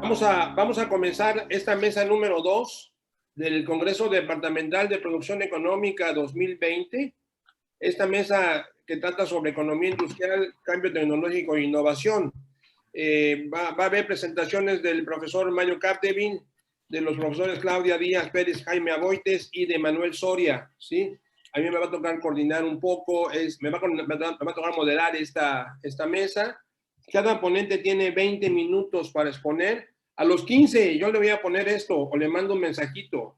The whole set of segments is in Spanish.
Vamos a comenzar esta mesa número 2 del Congreso Departamental de Producción Económica 2020. Esta mesa que trata sobre economía industrial, cambio tecnológico e innovación. Va a haber presentaciones del profesor Mario Capdevin, de los profesores Claudia Díaz Pérez, Jaime Aboites y de Manuel Soria, ¿sí? A mí me va a tocar coordinar un poco, me va a tocar moderar esta mesa. Cada ponente tiene 20 minutos para exponer. A los 15 yo le voy a poner esto o le mando un mensajito,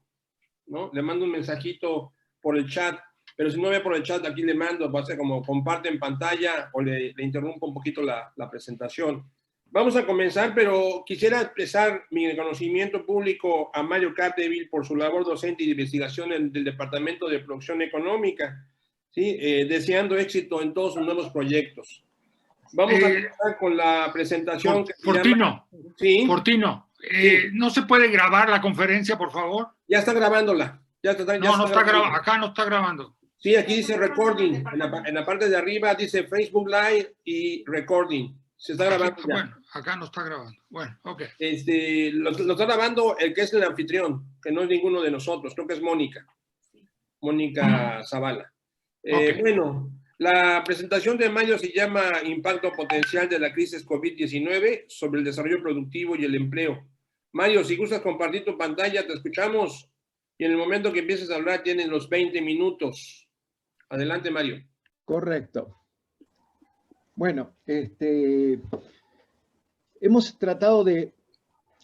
¿no? Le mando un mensajito por el chat, pero si no ve por el chat, aquí le mando, va a ser como comparte en pantalla o le interrumpo un poquito la presentación. Vamos a comenzar, pero quisiera expresar mi reconocimiento público a Mario Capdevin por su labor docente y de investigación del Departamento de Producción Económica, ¿sí? Deseando éxito en todos sus nuevos proyectos. Vamos a comenzar con la presentación. Fortino, ¿Sí? Fortino, Sí. ¿no se puede grabar la conferencia, por favor? Ya está grabándola. No está grabando. Acá no está grabando. Sí, aquí dice recording. En la parte de arriba dice Facebook Live y recording. Se está grabando ya. Bueno, acá no está grabando. Bueno, ok. Lo está grabando el que es el anfitrión, que no es ninguno de nosotros. Creo que es Mónica. Mónica Zavala. Okay. Bueno, la presentación de Mayo se llama Impacto Potencial de la Crisis COVID-19 sobre el desarrollo productivo y el empleo. Mario, si gustas compartir tu pantalla, te escuchamos. Y en el momento que empieces a hablar, tienes los 20 minutos. Adelante, Mario. Correcto. Bueno, hemos tratado de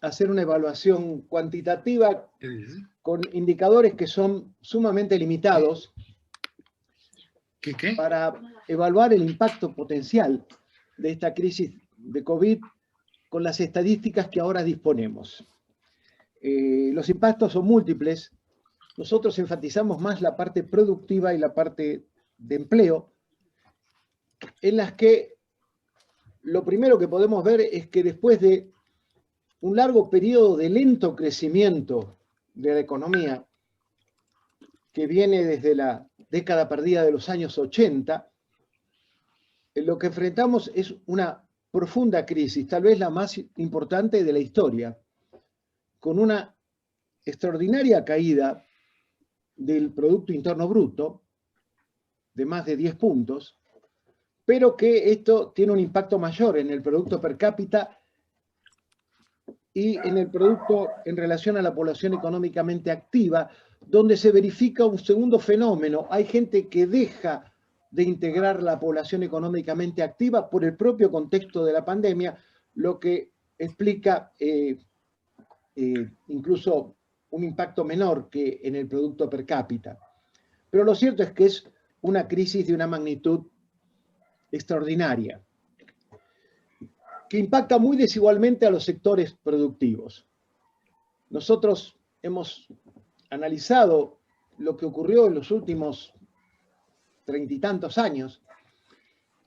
hacer una evaluación cuantitativa con indicadores que son sumamente limitados. ¿Qué? Para evaluar el impacto potencial de esta crisis de COVID con las estadísticas que ahora disponemos. Los impactos son múltiples. Nosotros enfatizamos más la parte productiva y la parte de empleo, en las que lo primero que podemos ver es que después de un largo periodo de lento crecimiento de la economía, que viene desde la década perdida de los años 80, lo que enfrentamos es una profunda crisis, tal vez la más importante de la historia, con una extraordinaria caída del Producto Interno Bruto de más de 10 puntos, pero que esto tiene un impacto mayor en el Producto Per Cápita y en el producto en relación a la población económicamente activa, donde se verifica un segundo fenómeno. Hay gente que deja de integrar la población económicamente activa por el propio contexto de la pandemia, lo que explica incluso un impacto menor que en el producto per cápita. Pero lo cierto es que es una crisis de una magnitud extraordinaria, que impacta muy desigualmente a los sectores productivos. Nosotros hemos analizado lo que ocurrió en los últimos 30 y tantos años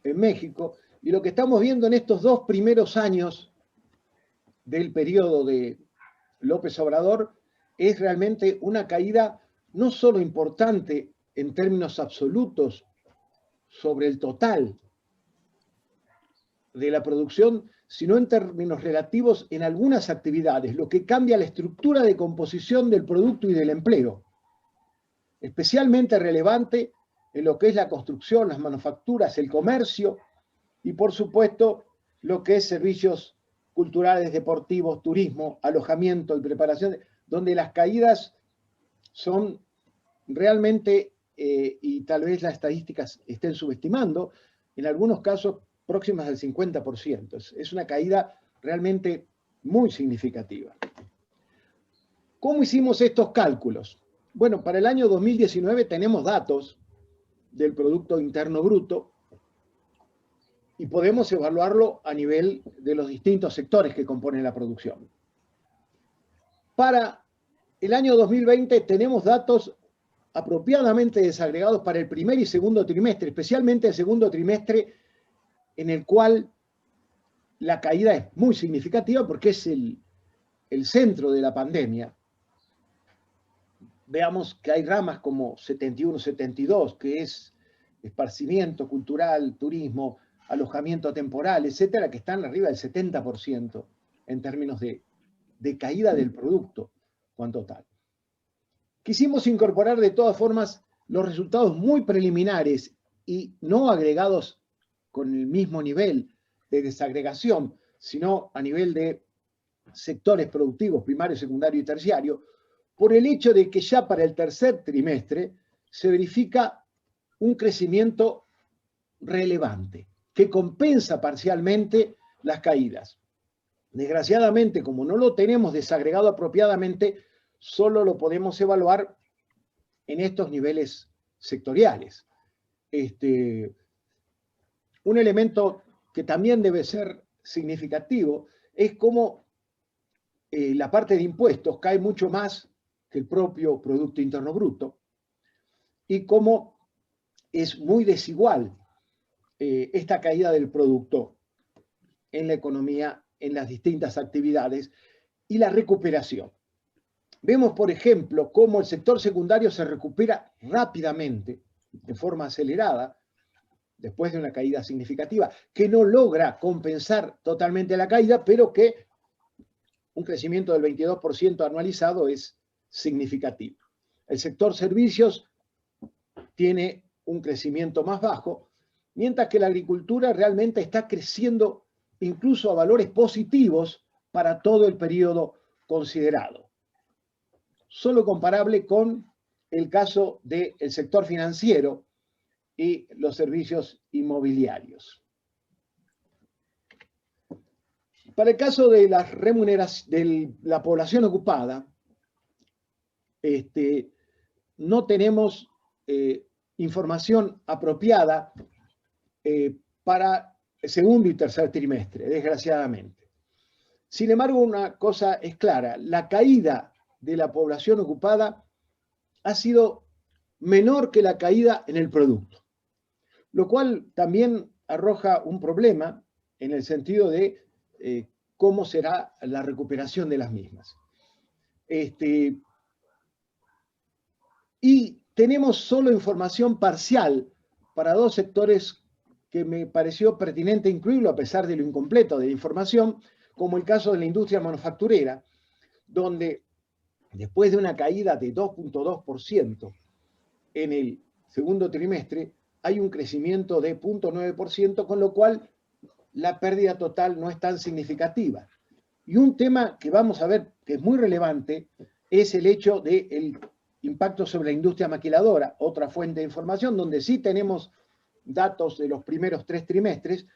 en México, y lo que estamos viendo en estos 2 primeros años del periodo de López Obrador es realmente una caída no solo importante en términos absolutos sobre el total de la producción, sino en términos relativos en algunas actividades, lo que cambia la estructura de composición del producto y del empleo. Especialmente relevante en lo que es la construcción, las manufacturas, el comercio y, por supuesto, lo que es servicios culturales, deportivos, turismo, alojamiento y preparación, donde las caídas son realmente, y tal vez las estadísticas estén subestimando, en algunos casos próximas al 50%. Es una caída realmente muy significativa. ¿Cómo hicimos estos cálculos? Bueno, para el año 2019 tenemos datos del Producto Interno Bruto y podemos evaluarlo a nivel de los distintos sectores que componen la producción. Para el año 2020 tenemos datos apropiadamente desagregados para el primer y segundo trimestre, especialmente el segundo trimestre, en el cual la caída es muy significativa porque es el centro de la pandemia. Veamos que hay ramas como 71, 72, que es esparcimiento cultural, turismo, alojamiento temporal, etcétera, que están arriba del 70% en términos de de caída del producto cuanto tal. Quisimos incorporar de todas formas los resultados muy preliminares y no agregados con el mismo nivel de desagregación, sino a nivel de sectores productivos, primario, secundario y terciario, por el hecho de que ya para el tercer trimestre se verifica un crecimiento relevante, que compensa parcialmente las caídas. Desgraciadamente, como no lo tenemos desagregado apropiadamente, solo lo podemos evaluar en estos niveles sectoriales. Un elemento que también debe ser significativo es cómo la parte de impuestos cae mucho más que el propio Producto Interno Bruto y cómo es muy desigual esta caída del producto en la economía, en las distintas actividades y la recuperación. Vemos, por ejemplo, cómo el sector secundario se recupera rápidamente, de forma acelerada, después de una caída significativa, que no logra compensar totalmente la caída, pero que un crecimiento del 22% anualizado es significativo. El sector servicios tiene un crecimiento más bajo, mientras que la agricultura realmente está creciendo incluso a valores positivos para todo el periodo considerado. Solo comparable con el caso del sector financiero y los servicios inmobiliarios. Para el caso de las de la población ocupada, no tenemos información apropiada para el segundo y tercer trimestre, desgraciadamente. Sin embargo, una cosa es clara, la caída de la población ocupada ha sido menor que la caída en el producto, lo cual también arroja un problema en el sentido de cómo será la recuperación de las mismas. Y tenemos solo información parcial para dos sectores que me pareció pertinente incluirlo a pesar de lo incompleto de la información, como el caso de la industria manufacturera, donde después de una caída de 2.2% en el segundo trimestre, hay un crecimiento de 0.9%, con lo cual la pérdida total no es tan significativa. Y un tema que vamos a ver que es muy relevante es el hecho del impacto sobre la industria maquiladora, otra fuente de información, donde sí tenemos datos de los primeros 3 trimestres,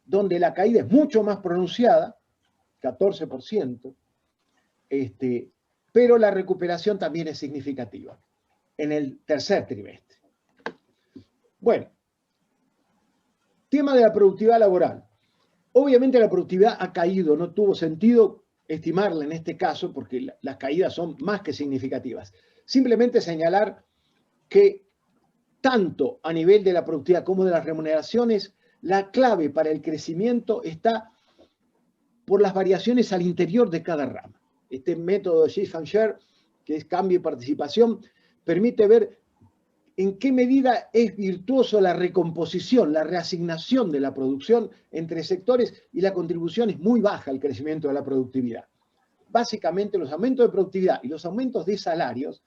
donde la caída es mucho más pronunciada, 14%, pero la recuperación también es significativa en el tercer trimestre. Bueno, tema de la productividad laboral. Obviamente la productividad ha caído, no tuvo sentido estimarla en este caso porque las caídas son más que significativas. Simplemente señalar que tanto a nivel de la productividad como de las remuneraciones, la clave para el crecimiento está por las variaciones al interior de cada rama. Este método de Shift and Share, que es cambio y participación, permite ver en qué medida es virtuoso la recomposición, la reasignación de la producción entre sectores y la contribución es muy baja al crecimiento de la productividad. Básicamente los aumentos de productividad y los aumentos de salarios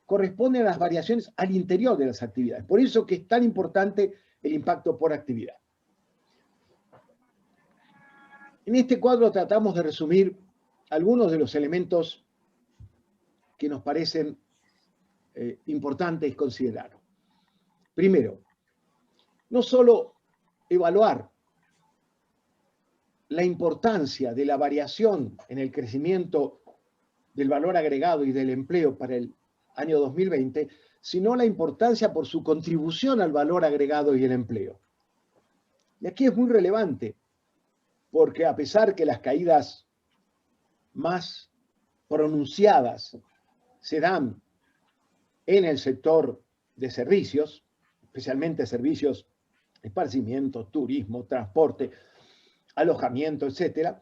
corresponden a las variaciones al interior de las actividades. Por eso que es tan importante el impacto por actividad. En este cuadro tratamos de resumir algunos de los elementos que nos parecen importantes considerar. Primero, no solo evaluar la importancia de la variación en el crecimiento del valor agregado y del empleo para el año 2020, sino la importancia por su contribución al valor agregado y el empleo. Y aquí es muy relevante, porque a pesar que las caídas más pronunciadas se dan en el sector de servicios, especialmente servicios de esparcimiento, turismo, transporte, alojamiento, etc.,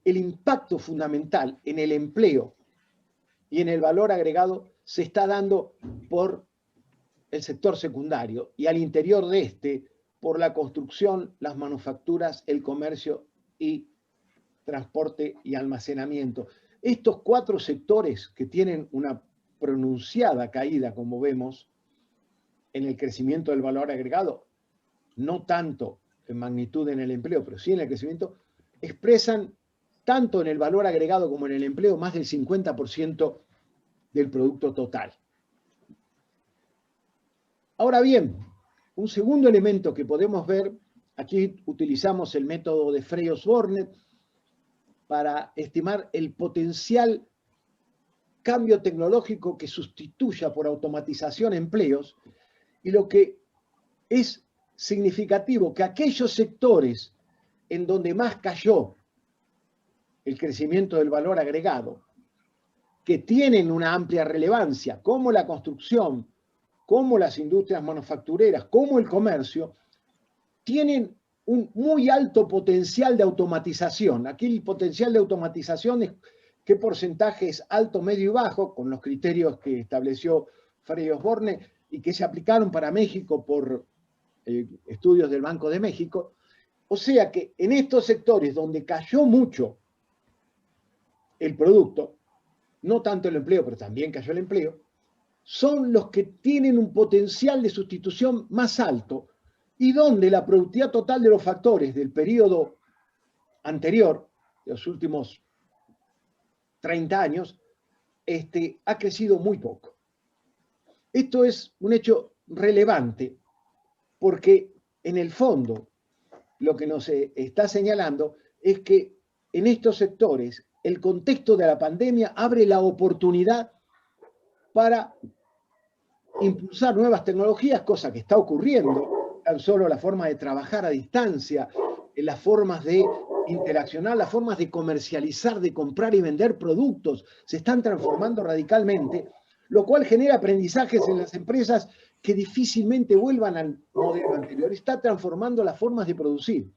el impacto fundamental en el empleo y en el valor agregado se está dando por el sector secundario y al interior de este por la construcción, las manufacturas, el comercio y transporte y almacenamiento. Estos 4 sectores que tienen una pronunciada caída, como vemos, en el crecimiento del valor agregado, no tanto en magnitud en el empleo, pero sí en el crecimiento, expresan tanto en el valor agregado como en el empleo más del 50% del producto total. Ahora bien, un segundo elemento que podemos ver, aquí utilizamos el método de Frey-Osborne para estimar el potencial cambio tecnológico que sustituya por automatización empleos, y lo que es significativo que aquellos sectores en donde más cayó el crecimiento del valor agregado, que tienen una amplia relevancia, como la construcción, como las industrias manufactureras, como el comercio, tienen un muy alto potencial de automatización. Aquí el potencial de automatización es qué porcentaje es alto, medio y bajo, con los criterios que estableció Frey-Osborne y que se aplicaron para México por estudios del Banco de México. O sea que en estos sectores donde cayó mucho el producto, no tanto el empleo, pero también cayó el empleo, son los que tienen un potencial de sustitución más alto y donde la productividad total de los factores del periodo anterior, de los últimos 30 años, ha crecido muy poco. Esto es un hecho relevante porque en el fondo lo que nos está señalando es que en estos sectores el contexto de la pandemia abre la oportunidad para impulsar nuevas tecnologías, cosa que está ocurriendo, tan solo la forma de trabajar a distancia, las formas de interaccionar, las formas de comercializar, de comprar y vender productos, se están transformando radicalmente, lo cual genera aprendizajes en las empresas que difícilmente vuelvan al modelo anterior. Está transformando las formas de producir.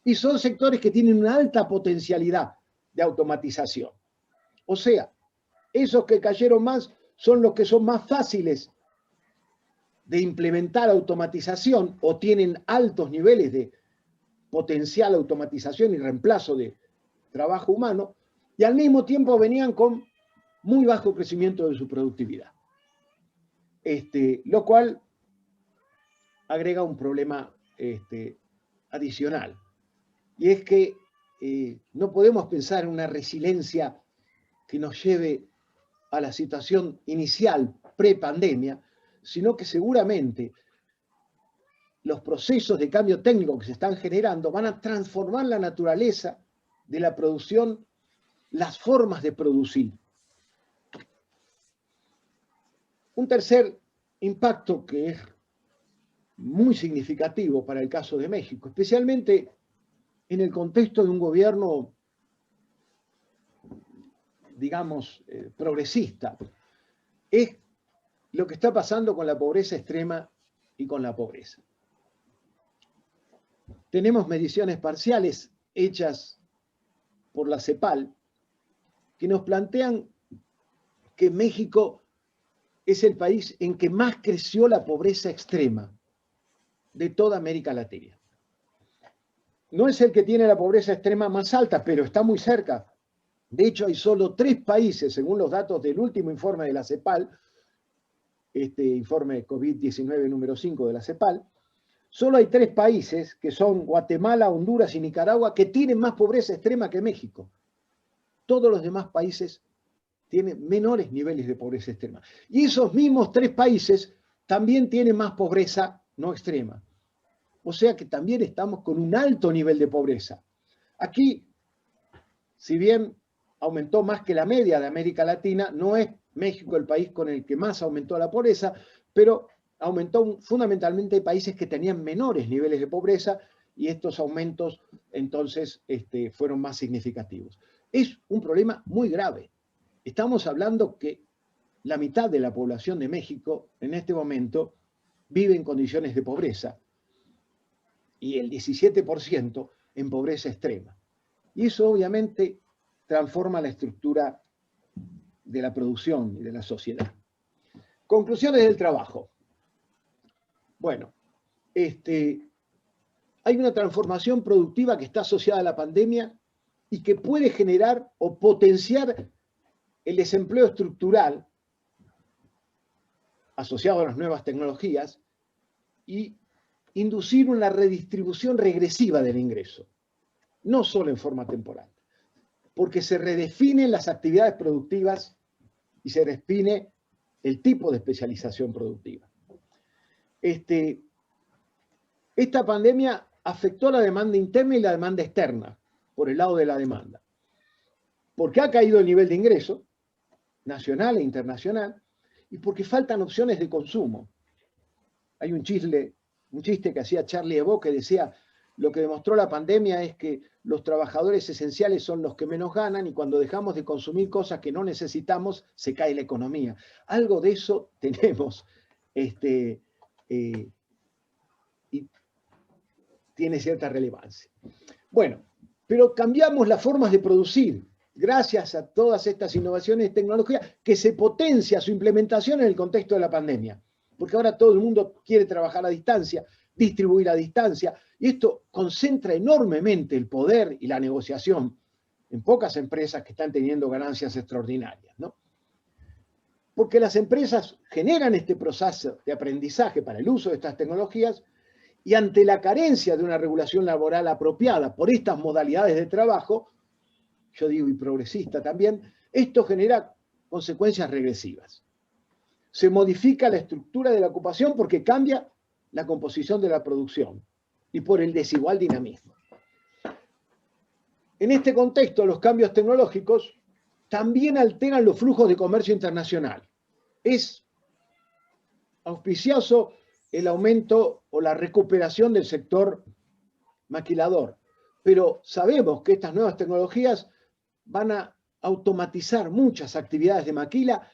Y son sectores que tienen una alta potencialidad de automatización. O sea, esos que cayeron más son los que son más fáciles de implementar automatización o tienen altos niveles de potencial automatización y reemplazo de trabajo humano, y al mismo tiempo venían con muy bajo crecimiento de su productividad. Lo cual agrega un problema adicional, y es que no podemos pensar en una resiliencia que nos lleve a la situación inicial, pre-pandemia, sino que seguramente los procesos de cambio técnico que se están generando van a transformar la naturaleza de la producción, las formas de producir. Un tercer impacto que es muy significativo para el caso de México, especialmente en el contexto de un gobierno, digamos, progresista, es lo que está pasando con la pobreza extrema y con la pobreza. Tenemos mediciones parciales hechas por la CEPAL que nos plantean que México es el país en que más creció la pobreza extrema de toda América Latina. No es el que tiene la pobreza extrema más alta, pero está muy cerca. De hecho, hay solo 3 países, según los datos del último informe de la CEPAL, informe COVID-19 número 5 de la CEPAL, solo hay 3 países, que son Guatemala, Honduras y Nicaragua, que tienen más pobreza extrema que México. Todos los demás países tienen menores niveles de pobreza extrema. Y esos mismos 3 países también tienen más pobreza no extrema. O sea que también estamos con un alto nivel de pobreza. Aquí, si bien aumentó más que la media de América Latina, no es México el país con el que más aumentó la pobreza, pero aumentó fundamentalmente en países que tenían menores niveles de pobreza y estos aumentos entonces fueron más significativos. Es un problema muy grave. Estamos hablando que la mitad de la población de México en este momento vive en condiciones de pobreza y el 17% en pobreza extrema. Y eso obviamente transforma la estructura de la producción y de la sociedad. Conclusiones del trabajo. Bueno, hay una transformación productiva que está asociada a la pandemia y que puede generar o potenciar el desempleo estructural asociado a las nuevas tecnologías y inducir una redistribución regresiva del ingreso, no solo en forma temporal, porque se redefinen las actividades productivas y se define el tipo de especialización productiva. Esta pandemia afectó la demanda interna y la demanda externa, por el lado de la demanda, porque ha caído el nivel de ingreso, nacional e internacional, y porque faltan opciones de consumo. Hay un chiste que hacía Charlie Hebdo que decía, lo que demostró la pandemia es que los trabajadores esenciales son los que menos ganan y cuando dejamos de consumir cosas que no necesitamos, se cae la economía. Algo de eso tenemos. Y tiene cierta relevancia. Bueno, pero cambiamos las formas de producir gracias a todas estas innovaciones tecnológicas que se potencia su implementación en el contexto de la pandemia. Porque ahora todo el mundo quiere trabajar a distancia, distribuir a distancia, y esto concentra enormemente el poder y la negociación en pocas empresas que están teniendo ganancias extraordinarias, ¿no? Porque las empresas generan este proceso de aprendizaje para el uso de estas tecnologías y ante la carencia de una regulación laboral apropiada por estas modalidades de trabajo, yo digo y progresista también, esto genera consecuencias regresivas. Se modifica la estructura de la ocupación porque cambia la composición de la producción y por el desigual dinamismo. En este contexto, los cambios tecnológicos también alteran los flujos de comercio internacional. Es auspicioso el aumento o la recuperación del sector maquilador, pero sabemos que estas nuevas tecnologías van a automatizar muchas actividades de maquila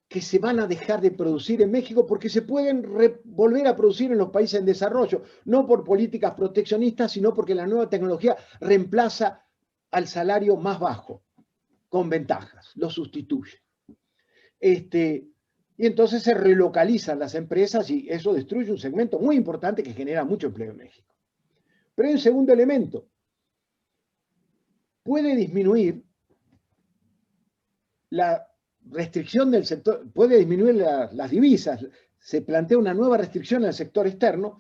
que se van a dejar de producir en México porque se pueden volver a producir en los países en desarrollo, no por políticas proteccionistas, sino porque la nueva tecnología reemplaza al salario más bajo, con ventajas, lo sustituye. Y entonces se relocalizan las empresas y eso destruye un segmento muy importante que genera mucho empleo en México. Pero hay un segundo elemento. Puede disminuir la restricción del sector, puede disminuir las divisas. Se plantea una nueva restricción al sector externo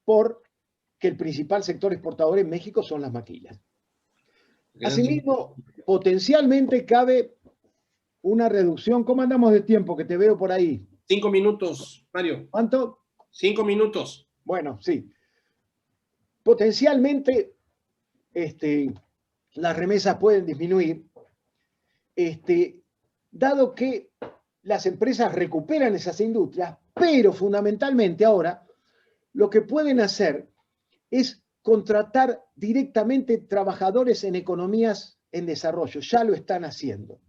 porque el principal sector exportador en México son las maquilas. Asimismo, potencialmente cabe una reducción. ¿Cómo andamos de tiempo? Que te veo por ahí. 5 minutos, Mario. ¿Cuánto? 5 minutos. Bueno, sí. Potencialmente, las remesas pueden disminuir, dado que las empresas recuperan esas industrias, pero fundamentalmente ahora lo que pueden hacer es contratar directamente trabajadores en economías en desarrollo. Ya lo están haciendo.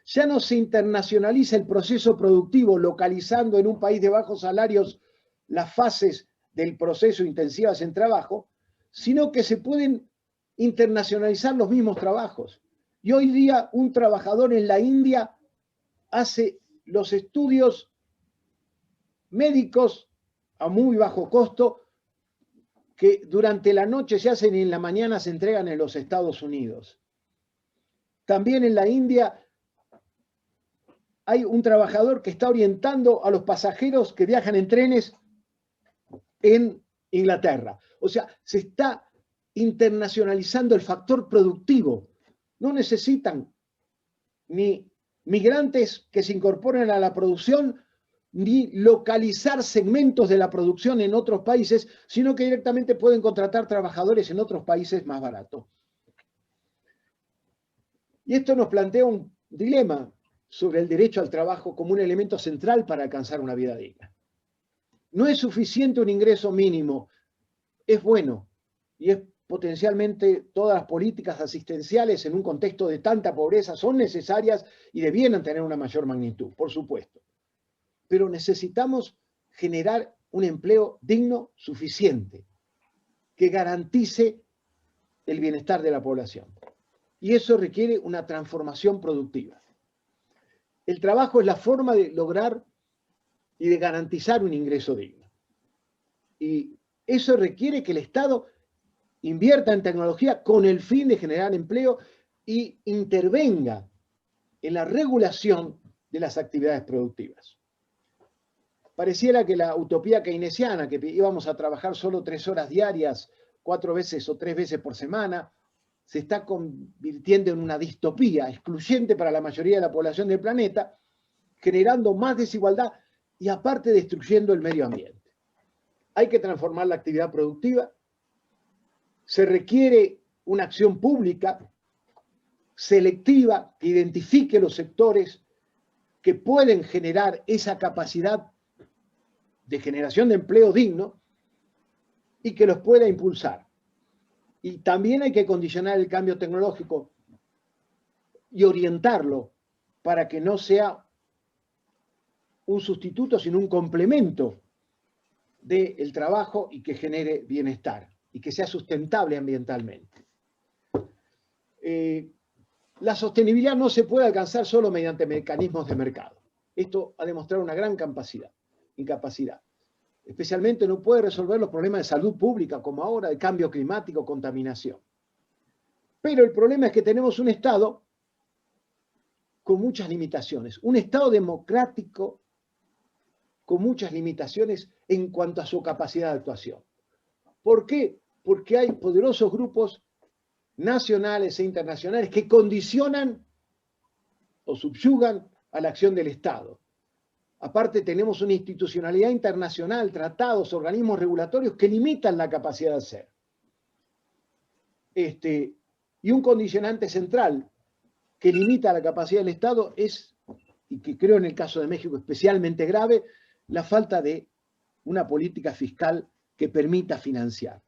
Ya no se internacionaliza el proceso productivo localizando en un país de bajos salarios las fases del proceso intensivas en trabajo, sino que se pueden internacionalizar los mismos trabajos. Y hoy día un trabajador en la India hace los estudios médicos a muy bajo costo que durante la noche se hacen y en la mañana se entregan en los Estados Unidos. También en la India hay un trabajador que está orientando a los pasajeros que viajan en trenes en Inglaterra. O sea, se está internacionalizando el factor productivo. No necesitan ni migrantes que se incorporen a la producción, ni localizar segmentos de la producción en otros países, sino que directamente pueden contratar trabajadores en otros países más barato. Y esto nos plantea un dilema sobre el derecho al trabajo como un elemento central para alcanzar una vida digna. No es suficiente un ingreso mínimo, es bueno y es potencialmente todas las políticas asistenciales en un contexto de tanta pobreza son necesarias y debieran tener una mayor magnitud, por supuesto. Pero necesitamos generar un empleo digno suficiente que garantice el bienestar de la población. Y eso requiere una transformación productiva. El trabajo es la forma de lograr y de garantizar un ingreso digno. Y eso requiere que el Estado invierta en tecnología con el fin de generar empleo y intervenga en la regulación de las actividades productivas. Pareciera que la utopía keynesiana, que íbamos a trabajar solo 3 horas diarias, 4 veces o 3 veces por semana, se está convirtiendo en una distopía excluyente para la mayoría de la población del planeta, generando más desigualdad y aparte destruyendo el medio ambiente. Hay que transformar la actividad productiva, se requiere una acción pública selectiva que identifique los sectores que pueden generar esa capacidad de generación de empleo digno y que los pueda impulsar. Y también hay que condicionar el cambio tecnológico y orientarlo para que no sea un sustituto, sino un complemento del trabajo y que genere bienestar y que sea sustentable ambientalmente. La sostenibilidad no se puede alcanzar solo mediante mecanismos de mercado. Esto ha demostrado una gran incapacidad. Especialmente no puede resolver los problemas de salud pública, como ahora, de cambio climático, contaminación. Pero el problema es que tenemos un Estado con muchas limitaciones, un Estado democrático con muchas limitaciones en cuanto a su capacidad de actuación. ¿Por qué? Porque hay poderosos grupos nacionales e internacionales que condicionan o subyugan a la acción del Estado. Aparte tenemos una institucionalidad internacional, tratados, organismos regulatorios que limitan la capacidad de hacer. Y un condicionante central que limita la capacidad del Estado es, y que creo en el caso de México especialmente grave, la falta de una política fiscal que permita financiar.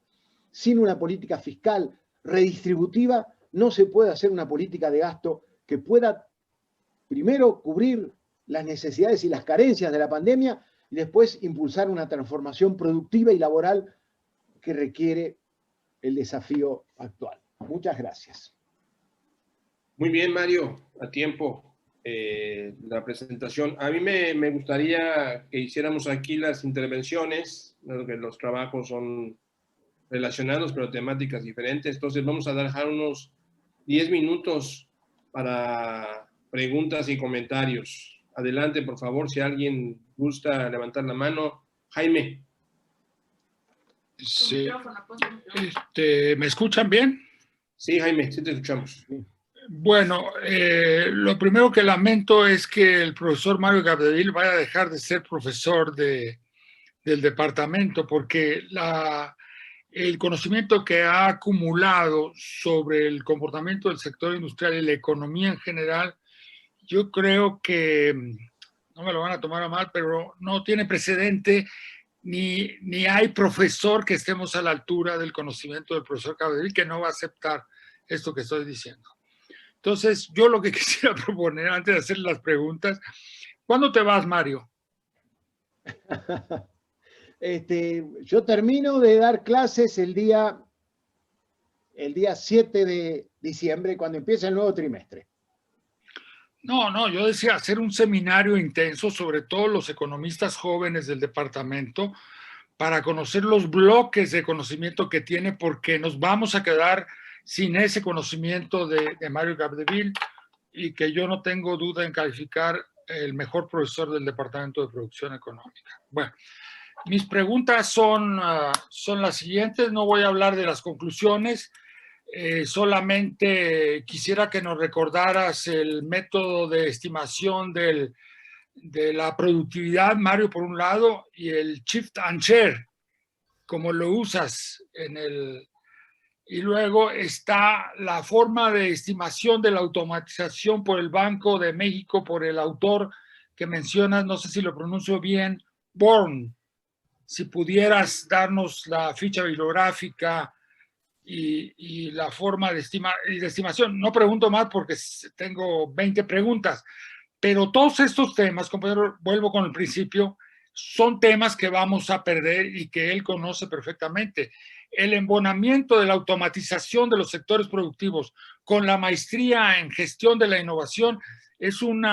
Sin una política fiscal redistributiva no se puede hacer una política de gasto que pueda primero cubrir las necesidades y las carencias de la pandemia y después impulsar una transformación productiva y laboral que requiere el desafío actual. Muchas gracias. Muy bien, Mario, a tiempo la presentación. A mí me gustaría que hiciéramos aquí las intervenciones, ¿no? Que los trabajos son relacionados, pero temáticas diferentes. Entonces vamos a dejar unos 10 minutos para preguntas y comentarios. Adelante, por favor, si alguien gusta levantar la mano. Jaime. Sí. ¿Me escuchan bien? Sí, Jaime, sí te escuchamos. Bueno, lo primero que lamento es que el profesor Mario Capdeville vaya a dejar de ser profesor del departamento, porque el conocimiento que ha acumulado sobre el comportamiento del sector industrial y la economía en general, yo creo que, no me lo van a tomar a mal, pero no tiene precedente, ni hay profesor que estemos a la altura del conocimiento del profesor Capdeville que no va a aceptar esto que estoy diciendo. Entonces, yo lo que quisiera proponer, antes de hacer las preguntas, ¿cuándo te vas, Mario? Yo termino de dar clases el día 7 de diciembre, cuando empieza el nuevo trimestre. No, yo decía hacer un seminario intenso sobre todos los economistas jóvenes del departamento para conocer los bloques de conocimiento que tiene, porque nos vamos a quedar sin ese conocimiento de Mario Capdeville, y que yo no tengo duda en calificar el mejor profesor del Departamento de Producción Económica. Bueno, mis preguntas son las siguientes. No voy a hablar de las conclusiones, solamente quisiera que nos recordaras el método de estimación de la productividad, Mario, por un lado, y el shift and share, como lo usas y luego está la forma de estimación de la automatización por el Banco de México, por el autor que mencionas, no sé si lo pronuncio bien, Born. Si pudieras darnos la ficha bibliográfica y la forma de estimación. No pregunto más porque tengo 20 preguntas, pero todos estos temas, compañero, vuelvo con el principio, son temas que vamos a perder y que él conoce perfectamente. El embonamiento de la automatización de los sectores productivos con la maestría en gestión de la innovación es un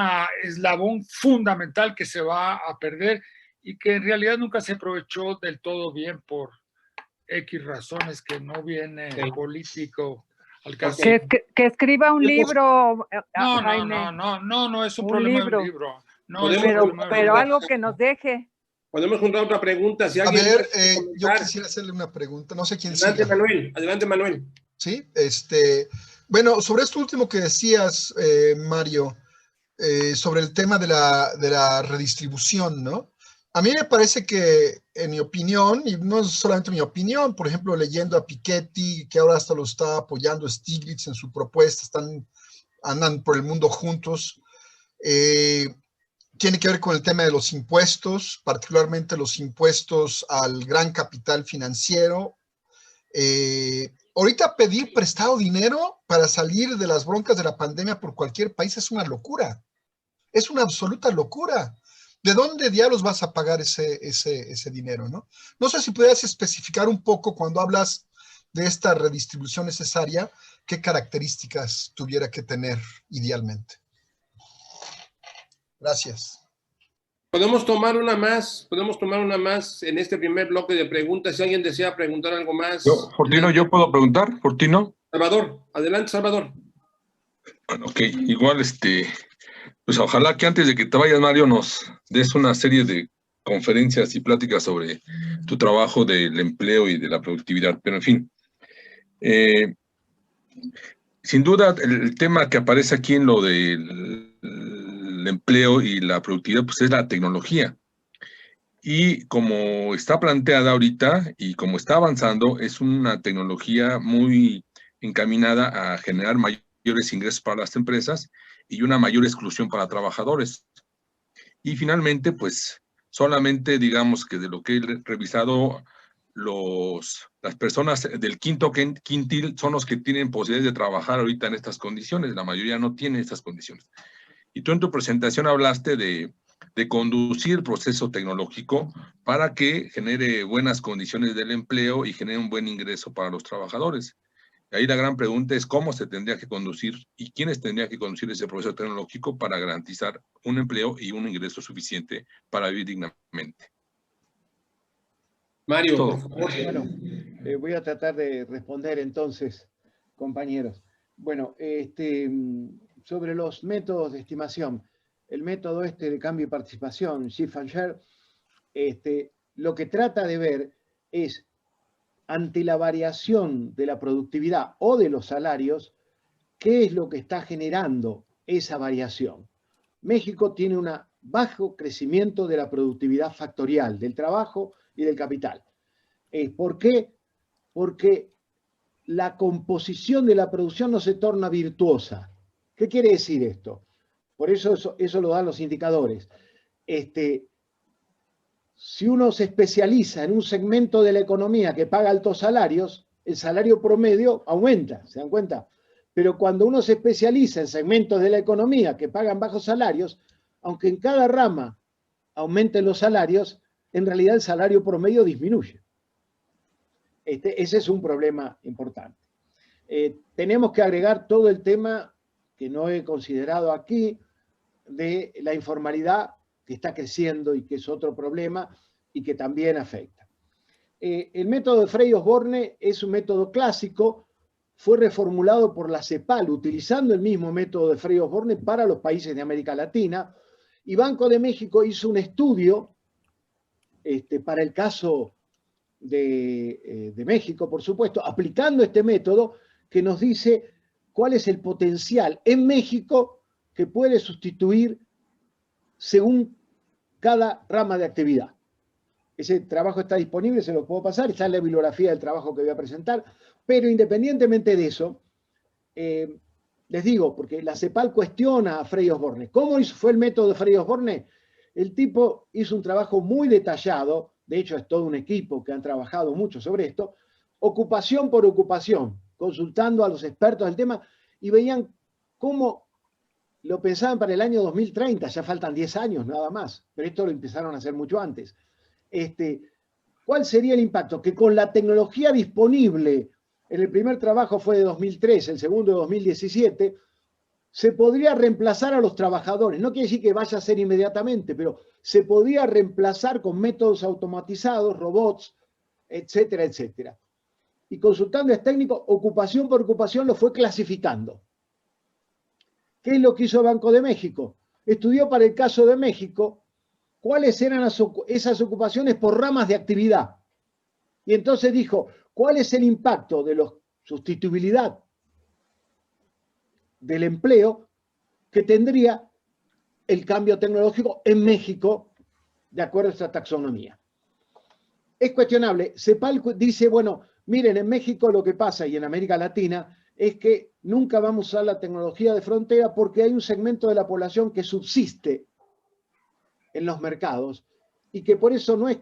eslabón fundamental que se va a perder y que en realidad nunca se aprovechó del todo bien por X razones que no viene Sí. político al caso. Que escriba un libro, No, Jaime. No, es un Un problema libro. de un libro. No, Podemos- es un problema de un Pero libro. algo que nos deje. Podemos juntar otra pregunta. Si A alguien ver, quiere yo comentar. quisiera hacerle una pregunta, no sé quién Adelante, siga. Manuel. Adelante, Manuel. Sí, bueno, sobre esto último que decías, Mario, sobre el tema de la redistribución, ¿no? A mí me parece que, en mi opinión, y no es solamente mi opinión, por ejemplo, leyendo a Piketty, que ahora hasta lo está apoyando Stiglitz en su propuesta, andan por el mundo juntos, tiene que ver con el tema de los impuestos, particularmente los impuestos al gran capital financiero. Ahorita pedir prestado dinero para salir de las broncas de la pandemia por cualquier país es una locura. Es una absoluta locura. ¿De dónde diablos vas a pagar ese dinero, no? No sé si pudieras especificar un poco cuando hablas de esta redistribución necesaria, qué características tuviera que tener idealmente. Gracias. Podemos tomar una más en este primer bloque de preguntas. Si alguien desea preguntar algo más. Fortino, ¿yo puedo preguntar? Fortino. Salvador, adelante, Salvador. Bueno, ok, igual pues ojalá que antes de que te vayas, Mario, nos des una serie de conferencias y pláticas sobre tu trabajo del empleo y de la productividad. Pero en fin, sin duda el tema que aparece aquí en lo del empleo y la productividad, pues es la tecnología. Y como está planteada ahorita y como está avanzando, es una tecnología muy encaminada a generar mayores ingresos para las empresas y una mayor exclusión para trabajadores. Y finalmente, pues, solamente digamos que de lo que he revisado, las personas del quinto quintil son los que tienen posibilidades de trabajar ahorita en estas condiciones. La mayoría no tiene estas condiciones. Y tú en tu presentación hablaste de conducir el proceso tecnológico para que genere buenas condiciones del empleo y genere un buen ingreso para los trabajadores. Ahí la gran pregunta es cómo se tendría que conducir y quiénes tendrían que conducir ese proceso tecnológico para garantizar un empleo y un ingreso suficiente para vivir dignamente. Mario, Todo. por favor. Bueno, voy a tratar de responder entonces, compañeros. Bueno, sobre los métodos de estimación, el método de cambio y participación, Shift and Share, lo que trata de ver es, ante la variación de la productividad o de los salarios, ¿qué es lo que está generando esa variación? México tiene un bajo crecimiento de la productividad factorial, del trabajo y del capital. ¿Por qué? Porque la composición de la producción no se torna virtuosa. ¿Qué quiere decir esto? Por eso lo dan los indicadores. Si uno se especializa en un segmento de la economía que paga altos salarios, el salario promedio aumenta, ¿se dan cuenta? Pero cuando uno se especializa en segmentos de la economía que pagan bajos salarios, aunque en cada rama aumenten los salarios, en realidad el salario promedio disminuye. Ese es un problema importante. Tenemos que agregar todo el tema que no he considerado aquí de la informalidad que está creciendo y que es otro problema y que también afecta. El método de Frey-Osborne es un método clásico, fue reformulado por la CEPAL utilizando el mismo método de Frey-Osborne para los países de América Latina, y Banco de México hizo un estudio para el caso de México, por supuesto, aplicando este método que nos dice cuál es el potencial en México que puede sustituir según cada rama de actividad. Ese trabajo está disponible, se lo puedo pasar, está en la bibliografía del trabajo que voy a presentar, pero independientemente de eso, les digo, porque la CEPAL cuestiona a Frey-Osborne. ¿Cómo fue el método de Frey-Osborne? El tipo hizo un trabajo muy detallado, de hecho es todo un equipo que han trabajado mucho sobre esto, ocupación por ocupación, consultando a los expertos del tema, y veían cómo lo pensaban para el año 2030, ya faltan 10 años nada más, pero esto lo empezaron a hacer mucho antes. ¿Cuál sería el impacto? Que con la tecnología disponible, en el primer trabajo fue de 2003, el segundo de 2017, se podría reemplazar a los trabajadores. No quiere decir que vaya a ser inmediatamente, pero se podría reemplazar con métodos automatizados, robots, etcétera, etcétera. Y consultando a técnicos, ocupación por ocupación lo fue clasificando. ¿Qué es lo que hizo Banco de México? Estudió para el caso de México cuáles eran esas ocupaciones por ramas de actividad. Y entonces dijo, ¿cuál es el impacto de la sustituibilidad del empleo que tendría el cambio tecnológico en México de acuerdo a esta taxonomía? Es cuestionable. CEPAL dice, bueno, miren, en México lo que pasa y en América Latina es que nunca vamos a usar la tecnología de frontera porque hay un segmento de la población que subsiste en los mercados y que por eso no es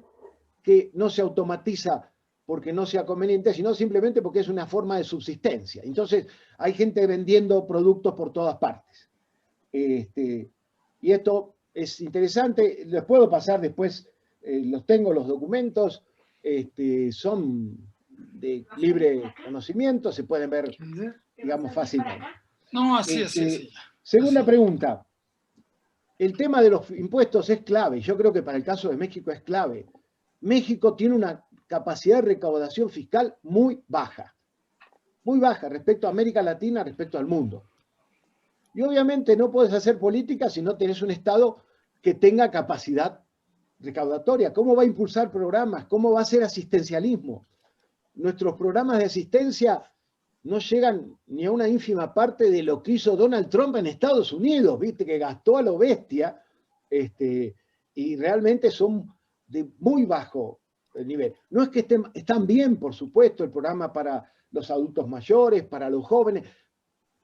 que no se automatiza porque no sea conveniente, sino simplemente porque es una forma de subsistencia. Entonces, hay gente vendiendo productos por todas partes. Y esto es interesante, les puedo pasar después, los tengo los documentos, son de libre conocimiento, se pueden ver, digamos, fácilmente. No, así. Segunda pregunta. El tema de los impuestos es clave. Yo creo que para el caso de México es clave. México tiene una capacidad de recaudación fiscal muy baja respecto a América Latina, respecto al mundo. Y obviamente no puedes hacer política si no tenés un Estado que tenga capacidad recaudatoria. ¿Cómo va a impulsar programas? ¿Cómo va a hacer asistencialismo? Nuestros programas de asistencia no llegan ni a una ínfima parte de lo que hizo Donald Trump en Estados Unidos, viste, que gastó a lo bestia, y realmente son de muy bajo nivel. No es que están bien, por supuesto, el programa para los adultos mayores, para los jóvenes,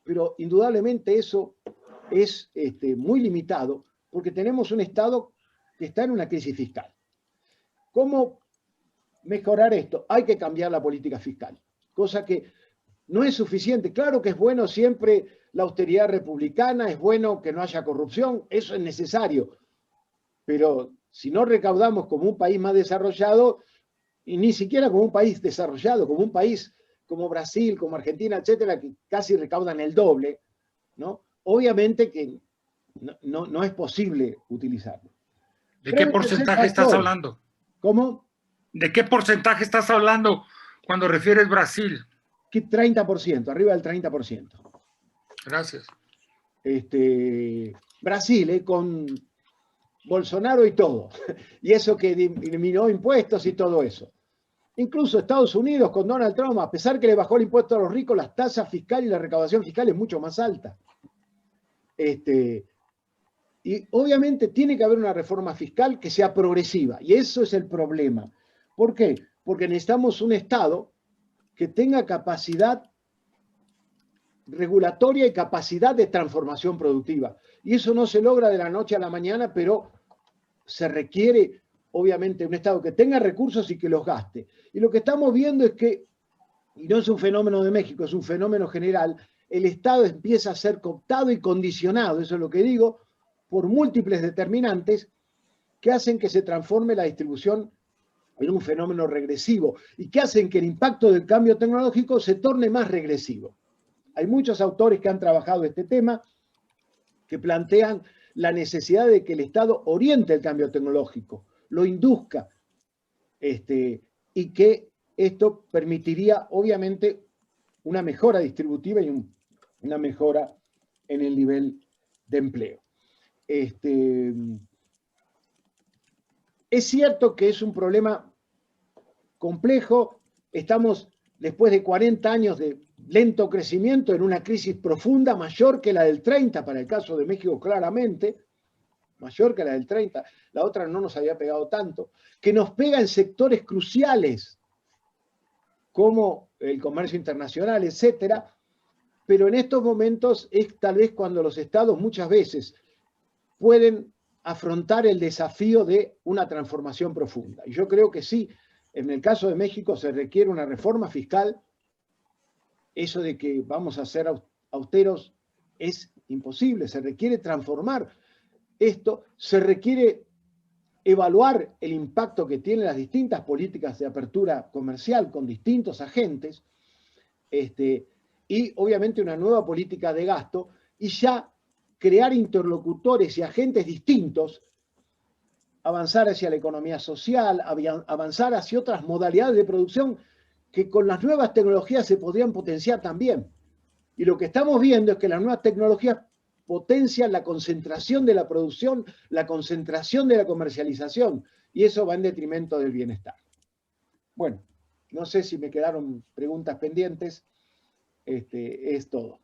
pero indudablemente eso es muy limitado porque tenemos un Estado que está en una crisis fiscal. ¿Cómo mejorar esto? Hay que cambiar la política fiscal, cosa que no es suficiente. Claro que es bueno siempre la austeridad republicana, es bueno que no haya corrupción, eso es necesario, pero si no recaudamos como un país más desarrollado, y ni siquiera como un país desarrollado, como un país como Brasil, como Argentina, etcétera, que casi recaudan el doble, ¿no? Obviamente que no es posible utilizarlo. ¿De qué porcentaje estás hablando? ¿Cómo? ¿De qué porcentaje estás hablando cuando refieres Brasil? 30%, arriba del 30%. Gracias. Brasil, con Bolsonaro y todo. Y eso que eliminó impuestos y todo eso. Incluso Estados Unidos con Donald Trump, a pesar que le bajó el impuesto a los ricos, las tasas fiscales y la recaudación fiscal es mucho más alta. Y obviamente tiene que haber una reforma fiscal que sea progresiva. Y eso es el problema. ¿Por qué? Porque necesitamos un Estado que tenga capacidad regulatoria y capacidad de transformación productiva. Y eso no se logra de la noche a la mañana, pero se requiere, obviamente, un Estado que tenga recursos y que los gaste. Y lo que estamos viendo es que, y no es un fenómeno de México, es un fenómeno general, el Estado empieza a ser cooptado y condicionado, eso es lo que digo, por múltiples determinantes que hacen que se transforme la distribución en un fenómeno regresivo y que hacen que el impacto del cambio tecnológico se torne más regresivo. Hay muchos autores que han trabajado este tema que plantean la necesidad de que el Estado oriente el cambio tecnológico, lo induzca, y que esto permitiría, obviamente, una mejora distributiva y una mejora en el nivel de empleo. Es cierto que es un problema complejo, estamos después de 40 años de lento crecimiento en una crisis profunda, mayor que la del 30, para el caso de México claramente, mayor que la del 30, la otra no nos había pegado tanto, que nos pega en sectores cruciales como el comercio internacional, etcétera, pero en estos momentos es tal vez cuando los estados muchas veces pueden afrontar el desafío de una transformación profunda. Y yo creo que sí, en el caso de México se requiere una reforma fiscal. Eso de que vamos a ser austeros es imposible, se requiere transformar esto, se requiere evaluar el impacto que tienen las distintas políticas de apertura comercial con distintos agentes, y obviamente una nueva política de gasto, y ya crear interlocutores y agentes distintos avanzar hacia la economía social, avanzar hacia otras modalidades de producción que con las nuevas tecnologías se podrían potenciar también. Y lo que estamos viendo es que las nuevas tecnologías potencian la concentración de la producción, la concentración de la comercialización, y eso va en detrimento del bienestar. Bueno, no sé si me quedaron preguntas pendientes. Es todo.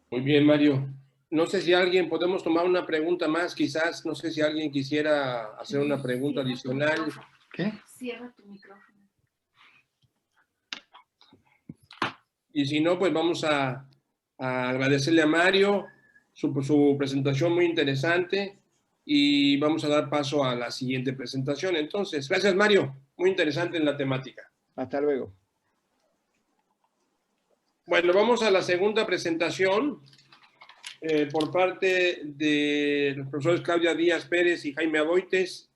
Muy bien, Mario. No sé si podemos tomar una pregunta más, quizás, no sé si alguien quisiera hacer una pregunta adicional. ¿Qué? Cierra tu micrófono. Y si no, pues vamos a agradecerle a Mario su presentación muy interesante y vamos a dar paso a la siguiente presentación. Entonces, gracias, Mario. Muy interesante en la temática. Hasta luego. Bueno, vamos a la segunda presentación por parte de los profesores Claudia Díaz Pérez y Jaime Aboites.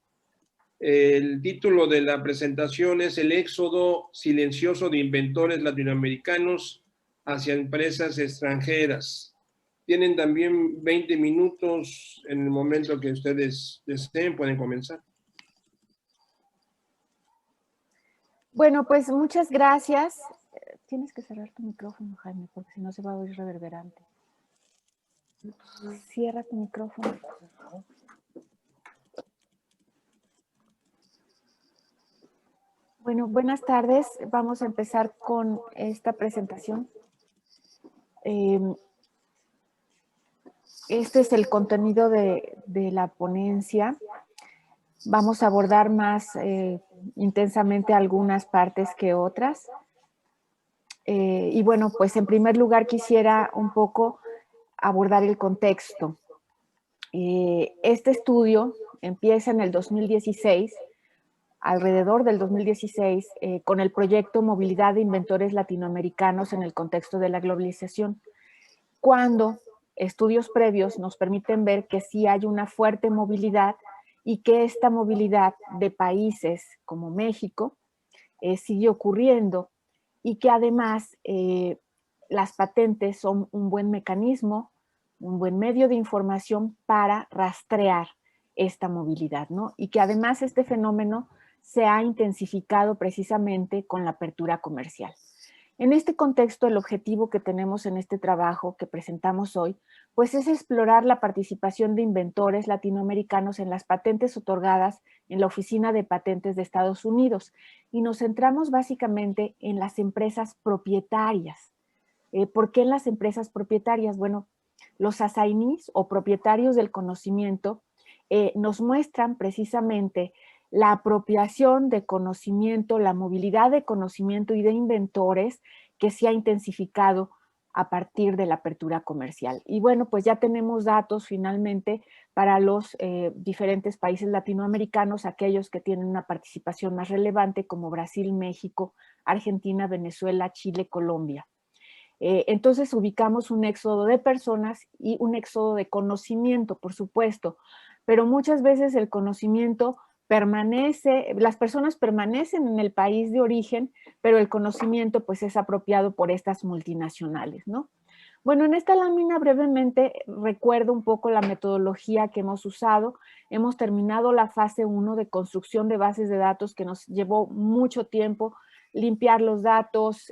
El título de la presentación es El éxodo silencioso de inventores latinoamericanos hacia empresas extranjeras. Tienen también 20 minutos en el momento que ustedes deseen, pueden comenzar. Bueno, pues muchas gracias. Tienes que cerrar tu micrófono, Jaime, porque si no se va a oír reverberante. Cierra tu micrófono. Bueno, buenas tardes. Vamos a empezar con esta presentación. Este es el contenido de la ponencia. Vamos a abordar más intensamente algunas partes que otras. Y bueno, pues en primer lugar quisiera un poco abordar el contexto. Este estudio empieza en el 2016, alrededor del 2016, con el proyecto Movilidad de Inventores Latinoamericanos en el contexto de la globalización, cuando estudios previos nos permiten ver que sí hay una fuerte movilidad y que esta movilidad de países como México sigue ocurriendo y que además las patentes son un buen mecanismo, un buen medio de información para rastrear esta movilidad, ¿no? Y que además este fenómeno se ha intensificado precisamente con la apertura comercial. En este contexto, el objetivo que tenemos en este trabajo que presentamos hoy, pues es explorar la participación de inventores latinoamericanos en las patentes otorgadas en la Oficina de Patentes de Estados Unidos y nos centramos básicamente en las empresas propietarias. ¿Por qué en las empresas propietarias? Bueno, los assignees o propietarios del conocimiento nos muestran precisamente la apropiación de conocimiento, la movilidad de conocimiento y de inventores que se ha intensificado a partir de la apertura comercial. Y bueno, pues ya tenemos datos finalmente para los diferentes países latinoamericanos, aquellos que tienen una participación más relevante como Brasil, México, Argentina, Venezuela, Chile, Colombia. Entonces ubicamos un éxodo de personas y un éxodo de conocimiento, por supuesto, pero muchas veces el conocimiento permanece, las personas permanecen en el país de origen, pero el conocimiento pues es apropiado por estas multinacionales, ¿no? Bueno, en esta lámina brevemente recuerdo un poco la metodología que hemos usado. Hemos terminado la fase 1 de construcción de bases de datos que nos llevó mucho tiempo, limpiar los datos,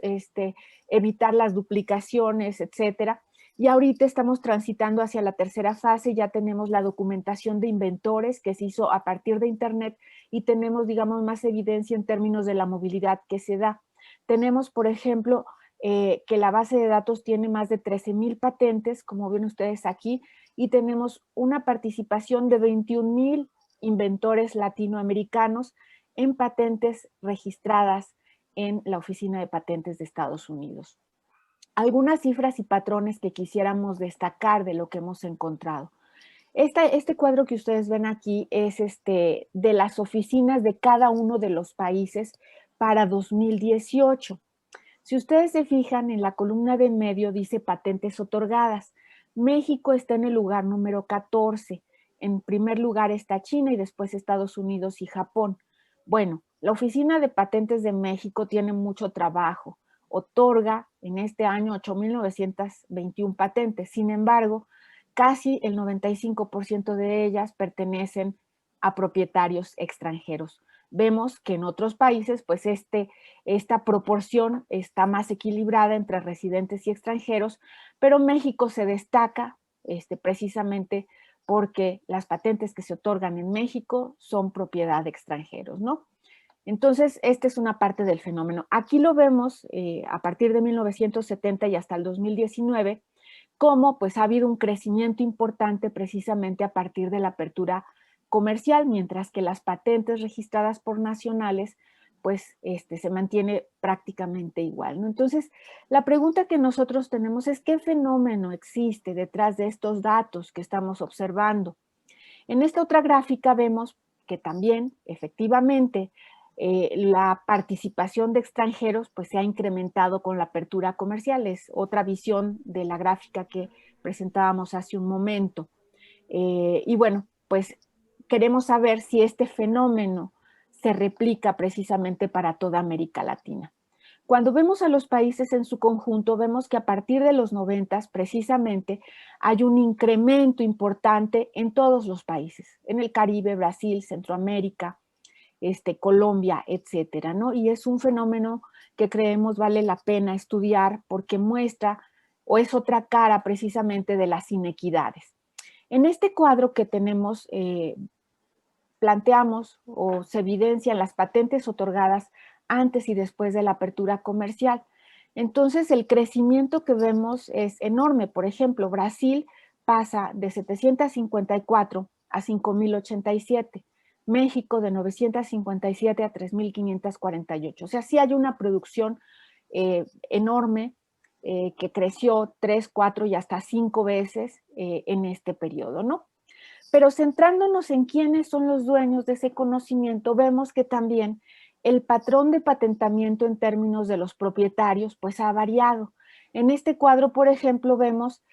evitar las duplicaciones, etcétera. Y ahorita estamos transitando hacia la tercera fase, ya tenemos la documentación de inventores que se hizo a partir de Internet y tenemos, digamos, más evidencia en términos de la movilidad que se da. Tenemos, por ejemplo, que la base de datos tiene más de 13,000 patentes, como ven ustedes aquí, y tenemos una participación de 21,000 inventores latinoamericanos en patentes registradas en la Oficina de Patentes de Estados Unidos. Algunas cifras y patrones que quisiéramos destacar de lo que hemos encontrado. Este cuadro que ustedes ven aquí es de las oficinas de cada uno de los países para 2018. Si ustedes se fijan en la columna de en medio dice patentes otorgadas. México está en el lugar número 14. En primer lugar está China y después Estados Unidos y Japón. Bueno, la Oficina de Patentes de México tiene mucho trabajo. Otorga en este año 8,921 patentes. Sin embargo, casi el 95% de ellas pertenecen a propietarios extranjeros. Vemos que en otros países, pues esta proporción está más equilibrada entre residentes y extranjeros, pero México se destaca precisamente porque las patentes que se otorgan en México son propiedad de extranjeros, ¿no? Entonces, esta es una parte del fenómeno. Aquí lo vemos a partir de 1970 y hasta el 2019, cómo pues ha habido un crecimiento importante precisamente a partir de la apertura comercial, mientras que las patentes registradas por nacionales pues se mantiene prácticamente igual, ¿no? Entonces, la pregunta que nosotros tenemos es ¿qué fenómeno existe detrás de estos datos que estamos observando? En esta otra gráfica vemos que también, efectivamente, la participación de extranjeros pues se ha incrementado con la apertura comercial. Es otra visión de la gráfica que presentábamos hace un momento. Y bueno, pues queremos saber si este fenómeno se replica precisamente para toda América Latina. Cuando vemos a los países en su conjunto, vemos que a partir de los 90 precisamente hay un incremento importante en todos los países, en el Caribe, Brasil, Centroamérica, Colombia, etcétera, ¿no? Y es un fenómeno que creemos vale la pena estudiar porque muestra o es otra cara precisamente de las inequidades. En este cuadro que tenemos, planteamos o se evidencian las patentes otorgadas antes y después de la apertura comercial. Entonces, el crecimiento que vemos es enorme. Por ejemplo, Brasil pasa de 754 a 5.087. México de 957 a 3.548. O sea, sí hay una producción enorme que creció 3, 4 y hasta 5 veces en este periodo, ¿no? Pero centrándonos en quiénes son los dueños de ese conocimiento, vemos que también el patrón de patentamiento en términos de los propietarios pues ha variado. En este cuadro, por ejemplo, vemos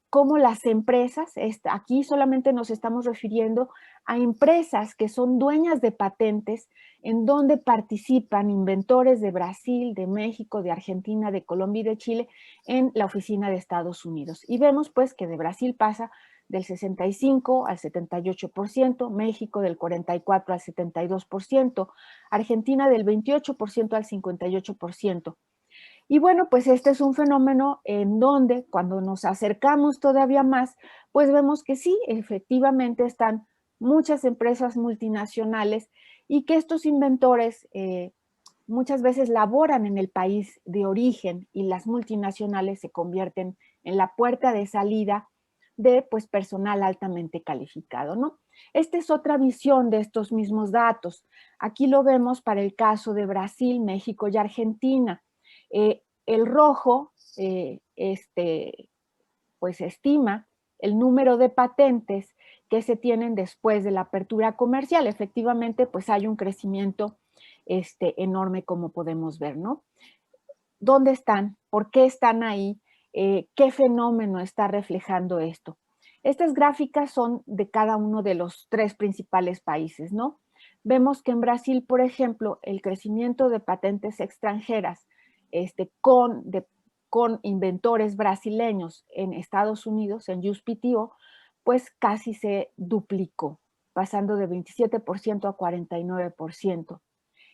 cómo las empresas, aquí solamente nos estamos refiriendo a empresas que son dueñas de patentes en donde participan inventores de Brasil, de México, de Argentina, de Colombia y de Chile en la oficina de Estados Unidos. Y vemos pues que de Brasil pasa del 65 al 78%, México del 44 al 72%, Argentina del 28% al 58%. Y bueno, pues este es un fenómeno en donde cuando nos acercamos todavía más, pues vemos que sí, efectivamente están muchas empresas multinacionales y que estos inventores muchas veces laboran en el país de origen y las multinacionales se convierten en la puerta de salida de pues, personal altamente calificado, ¿no? Esta es otra visión de estos mismos datos. Aquí lo vemos para el caso de Brasil, México y Argentina. El rojo pues estima el número de patentes que se tienen después de la apertura comercial. Efectivamente, pues hay un crecimiento enorme como podemos ver, ¿no? ¿Dónde están? ¿Por qué están ahí? ¿Qué fenómeno está reflejando esto? Estas gráficas son de cada uno de los 3 principales países, ¿no? Vemos que en Brasil, por ejemplo, el crecimiento de patentes extranjeras con inventores brasileños en Estados Unidos, en USPTO, pues casi se duplicó, pasando de 27% a 49%.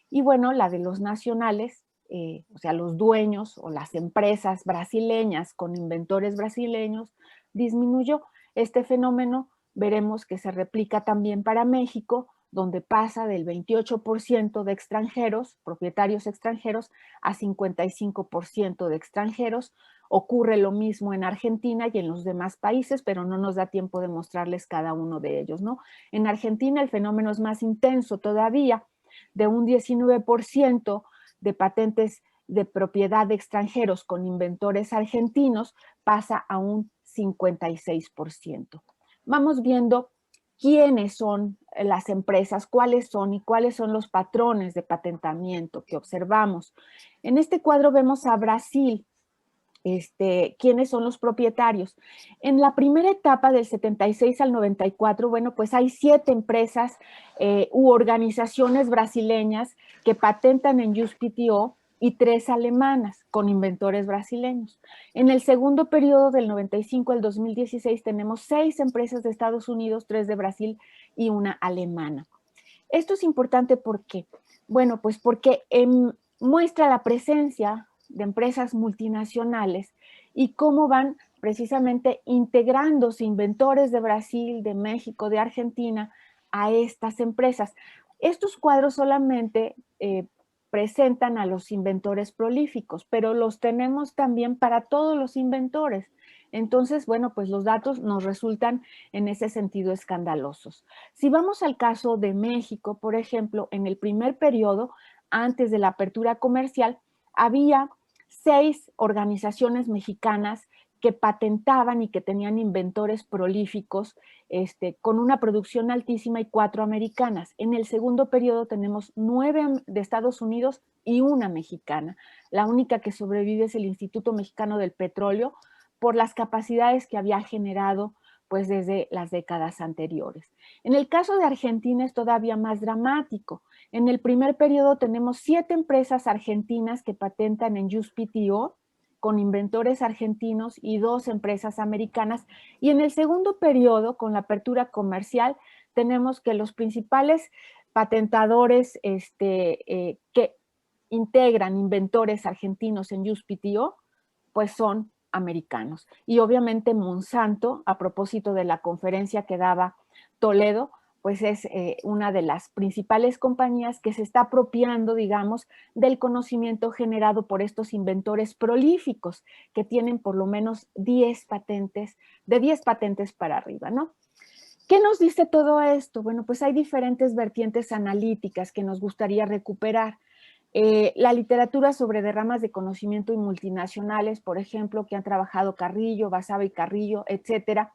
Y bueno, la de los nacionales, o sea, los dueños o las empresas brasileñas con inventores brasileños, disminuyó. Este fenómeno veremos que se replica también para México, donde pasa del 28% de extranjeros, propietarios extranjeros, a 55% de extranjeros. Ocurre lo mismo en Argentina y en los demás países, pero no nos da tiempo de mostrarles cada uno de ellos, ¿no? En Argentina el fenómeno es más intenso todavía, de un 19% de patentes de propiedad de extranjeros con inventores argentinos pasa a un 56%. Vamos viendo quiénes son las empresas, cuáles son y cuáles son los patrones de patentamiento que observamos. En este cuadro vemos a Brasil, quiénes son los propietarios. En la primera etapa del 76 al 94, bueno, pues hay 7 empresas u organizaciones brasileñas que patentan en USPTO y 3 alemanas con inventores brasileños. En el segundo periodo del 95 al 2016 tenemos 6 empresas de Estados Unidos, 3 de Brasil y una alemana. Esto es importante porque, bueno, pues porque muestra la presencia de empresas multinacionales y cómo van precisamente integrándose inventores de Brasil, de México, de Argentina a estas empresas. Estos cuadros solamente presentan a los inventores prolíficos, pero los tenemos también para todos los inventores. Entonces, bueno, pues los datos nos resultan en ese sentido escandalosos. Si vamos al caso de México, por ejemplo, en el primer periodo, antes de la apertura comercial, había 6 organizaciones mexicanas que patentaban y que tenían inventores prolíficos con una producción altísima y 4 americanas. En el segundo periodo tenemos 9 de Estados Unidos y una mexicana. La única que sobrevive es el Instituto Mexicano del Petróleo por las capacidades que había generado pues desde las décadas anteriores. En el caso de Argentina es todavía más dramático. En el primer periodo tenemos 7 empresas argentinas que patentan en USPTO con inventores argentinos y 2 empresas americanas. Y en el segundo periodo, con la apertura comercial, tenemos que los principales patentadores que integran inventores argentinos en USPTO, pues son americanos. Y obviamente Monsanto, a propósito de la conferencia que daba Toledo, pues es una de las principales compañías que se está apropiando, digamos, del conocimiento generado por estos inventores prolíficos que tienen por lo menos 10 patentes, de 10 patentes para arriba, ¿no? ¿Qué nos dice todo esto? Bueno, pues hay diferentes vertientes analíticas que nos gustaría recuperar. La literatura sobre derramas de conocimiento y multinacionales, por ejemplo, que han trabajado Carrillo, Basaba y Carrillo, etcétera,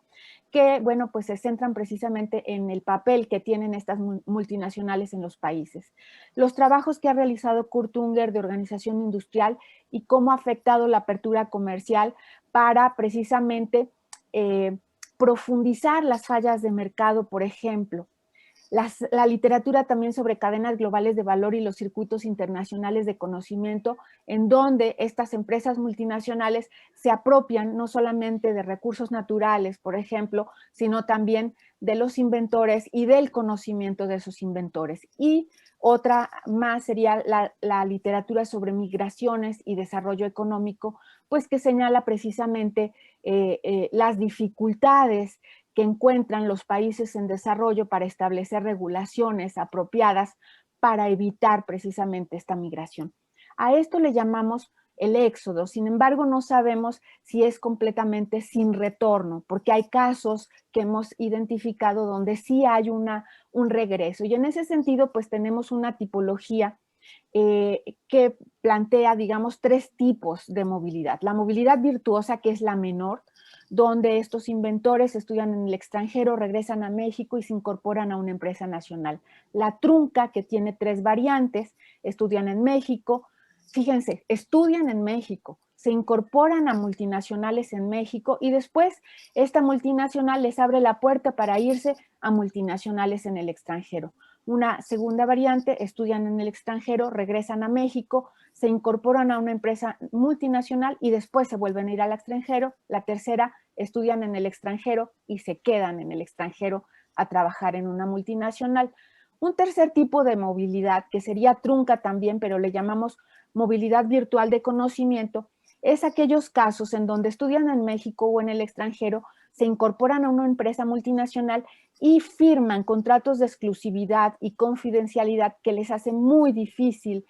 que, bueno, pues se centran precisamente en el papel que tienen estas multinacionales en los países. Los trabajos que ha realizado Kurt Unger de organización industrial y cómo ha afectado la apertura comercial para precisamente profundizar las fallas de mercado, por ejemplo. La literatura también sobre cadenas globales de valor y los circuitos internacionales de conocimiento, en donde estas empresas multinacionales se apropian no solamente de recursos naturales, por ejemplo, sino también de los inventores y del conocimiento de esos inventores. Y otra más sería la literatura sobre migraciones y desarrollo económico, pues que señala precisamente las dificultades que encuentran los países en desarrollo para establecer regulaciones apropiadas para evitar precisamente esta migración. A esto le llamamos el éxodo, sin embargo no sabemos si es completamente sin retorno, porque hay casos que hemos identificado donde sí hay un regreso, y en ese sentido pues tenemos una tipología que plantea, digamos, 3 tipos de movilidad. La movilidad virtuosa, que es la menor, donde estos inventores estudian en el extranjero, regresan a México y se incorporan a una empresa nacional. La trunca, que tiene 3 variantes, estudian en México, fíjense, estudian en México, se incorporan a multinacionales en México y después esta multinacional les abre la puerta para irse a multinacionales en el extranjero. Una segunda variante, estudian en el extranjero, regresan a México, se incorporan a una empresa multinacional y después se vuelven a ir al extranjero. La tercera, estudian en el extranjero y se quedan en el extranjero a trabajar en una multinacional. Un tercer tipo de movilidad, que sería trunca también, pero le llamamos movilidad virtual de conocimiento, es aquellos casos en donde estudian en México o en el extranjero, se incorporan a una empresa multinacional y firman contratos de exclusividad y confidencialidad que les hace muy difícil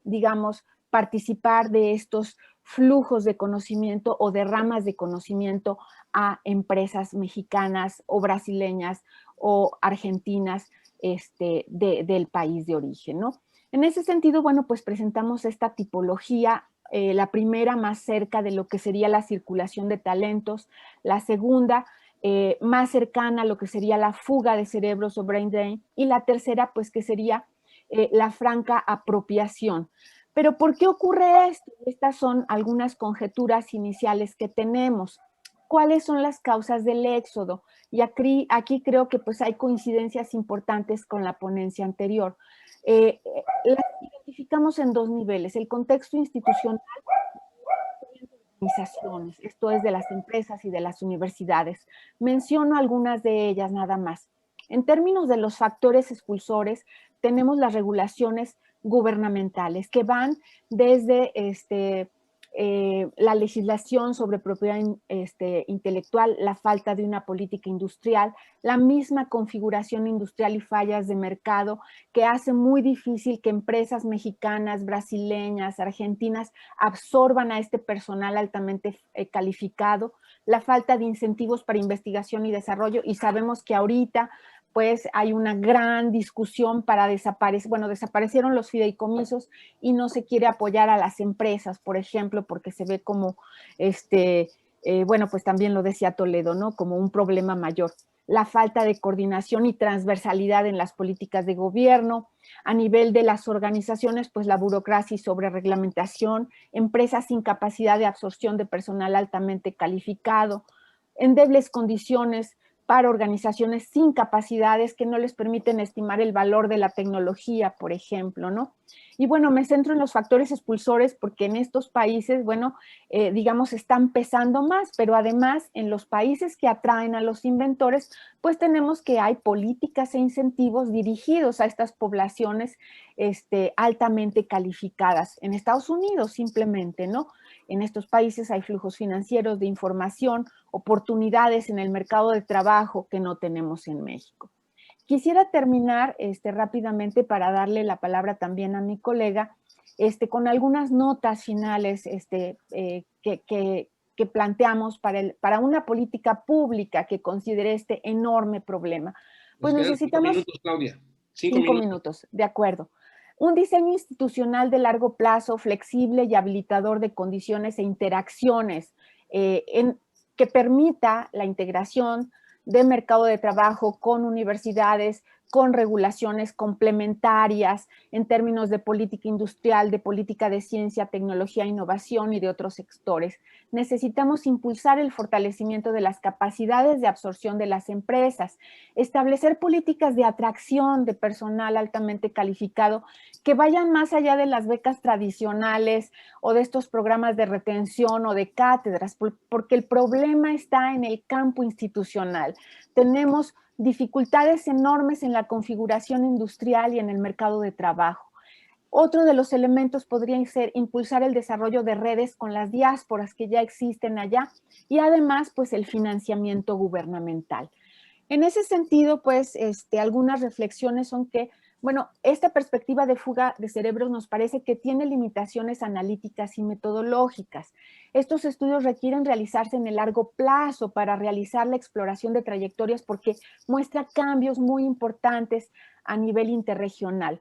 digamos, participar de estos flujos de conocimiento o de ramas de conocimiento a empresas mexicanas o brasileñas o argentinas del país de origen, ¿no? En ese sentido, bueno, pues presentamos esta tipología, la primera más cerca de lo que sería la circulación de talentos, la segunda más cercana a lo que sería la fuga de cerebros o brain drain, y la tercera, pues que sería la franca apropiación. Pero ¿por qué ocurre esto? Estas son algunas conjeturas iniciales que tenemos. ¿Cuáles son las causas del éxodo? Y aquí creo que pues hay coincidencias importantes con la ponencia anterior. Las clasificamos en dos niveles, el contexto institucional y organizaciones, esto es de las empresas y de las universidades. Menciono algunas de ellas nada más. En términos de los factores expulsores, tenemos las regulaciones gubernamentales que van desde la legislación sobre propiedad intelectual, la falta de una política industrial, la misma configuración industrial y fallas de mercado que hace muy difícil que empresas mexicanas, brasileñas, argentinas absorban a este personal altamente calificado, la falta de incentivos para investigación y desarrollo, y sabemos que ahorita pues hay una gran discusión para desaparecer, bueno, desaparecieron los fideicomisos y no se quiere apoyar a las empresas, por ejemplo, porque se ve como, bueno, pues también lo decía Toledo, ¿no? Como un problema mayor. La falta de coordinación y transversalidad en las políticas de gobierno, a nivel de las organizaciones, pues la burocracia y sobrereglamentación, empresas sin capacidad de absorción de personal altamente calificado, endebles condiciones para organizaciones sin capacidades que no les permiten estimar el valor de la tecnología, por ejemplo, ¿no? Y bueno, me centro en los factores expulsores porque en estos países, bueno, digamos, están pesando más, pero además en los países que atraen a los inventores, pues tenemos que hay políticas e incentivos dirigidos a estas poblaciones altamente calificadas. En Estados Unidos simplemente, ¿no? En estos países hay flujos financieros de información, oportunidades en el mercado de trabajo que no tenemos en México. Quisiera terminar rápidamente para darle la palabra también a mi colega con algunas notas finales que planteamos para una política pública que considere este enorme problema. Pues necesitamos 5 minutos, Claudia. 5 minutos, de acuerdo. Un diseño institucional de largo plazo, flexible y habilitador de condiciones e interacciones que permita la integración de mercado de trabajo con universidades, con regulaciones complementarias en términos de política industrial, de política de ciencia, tecnología, innovación y de otros sectores. Necesitamos impulsar el fortalecimiento de las capacidades de absorción de las empresas, establecer políticas de atracción de personal altamente calificado que vayan más allá de las becas tradicionales o de estos programas de retención o de cátedras, porque el problema está en el campo institucional. Tenemos dificultades enormes en la configuración industrial y en el mercado de trabajo. Otro de los elementos podría ser impulsar el desarrollo de redes con las diásporas que ya existen allá y además pues el financiamiento gubernamental. En ese sentido pues algunas reflexiones son que bueno, esta perspectiva de fuga de cerebros nos parece que tiene limitaciones analíticas y metodológicas. Estos estudios requieren realizarse en el largo plazo para realizar la exploración de trayectorias porque muestra cambios muy importantes a nivel interregional.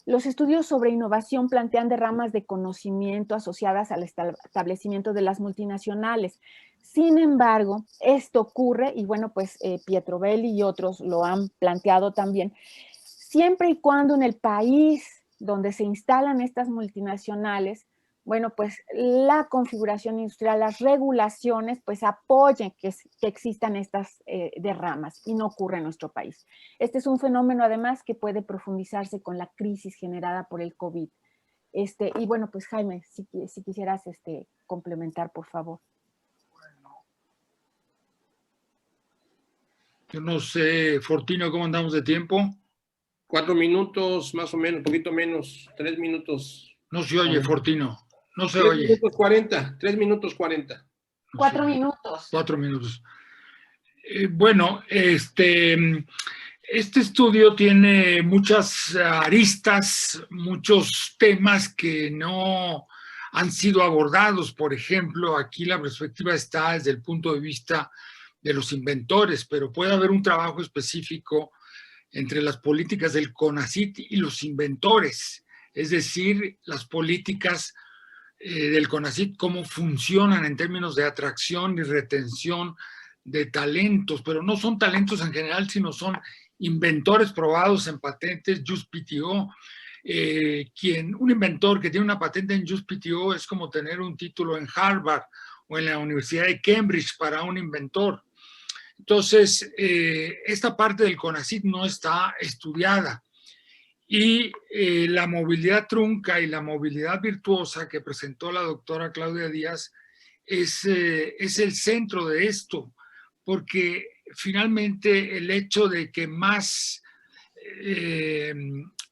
Los estudios sobre innovación plantean derramas de conocimiento asociadas al establecimiento de las multinacionales. Sin embargo, esto ocurre, y bueno, pues Pietrovelli y otros lo han planteado también, siempre y cuando en el país donde se instalan estas multinacionales, bueno, pues la configuración industrial, las regulaciones, pues apoyen que existan estas derramas y no ocurre en nuestro país. Este es un fenómeno además que puede profundizarse con la crisis generada por el COVID. Y bueno, pues Jaime, si quisieras complementar, por favor. Yo no sé, Fortino, ¿cómo andamos de tiempo? 4 minutos, más o menos, un poquito menos, 3 minutos. No se oye, Fortino. No se 3 oye. minutos 40, 3 minutos 40. 4 minutos. 4 minutos. Bueno, este estudio tiene muchas aristas, muchos temas que no han sido abordados. Por ejemplo, aquí la perspectiva está desde el punto de vista de los inventores, pero puede haber un trabajo específico entre las políticas del CONACYT y los inventores, es decir, las políticas del CONACYT, cómo funcionan en términos de atracción y retención de talentos, pero no son talentos en general, sino son inventores probados en patentes JUSPTO. Un inventor que tiene una patente en JUSPTO es como tener un título en Harvard o en la Universidad de Cambridge para un inventor. Entonces, esta parte del CONACYT no está estudiada. Y la movilidad trunca y la movilidad virtuosa que presentó la doctora Claudia Díaz es el centro de esto, porque finalmente el hecho de que más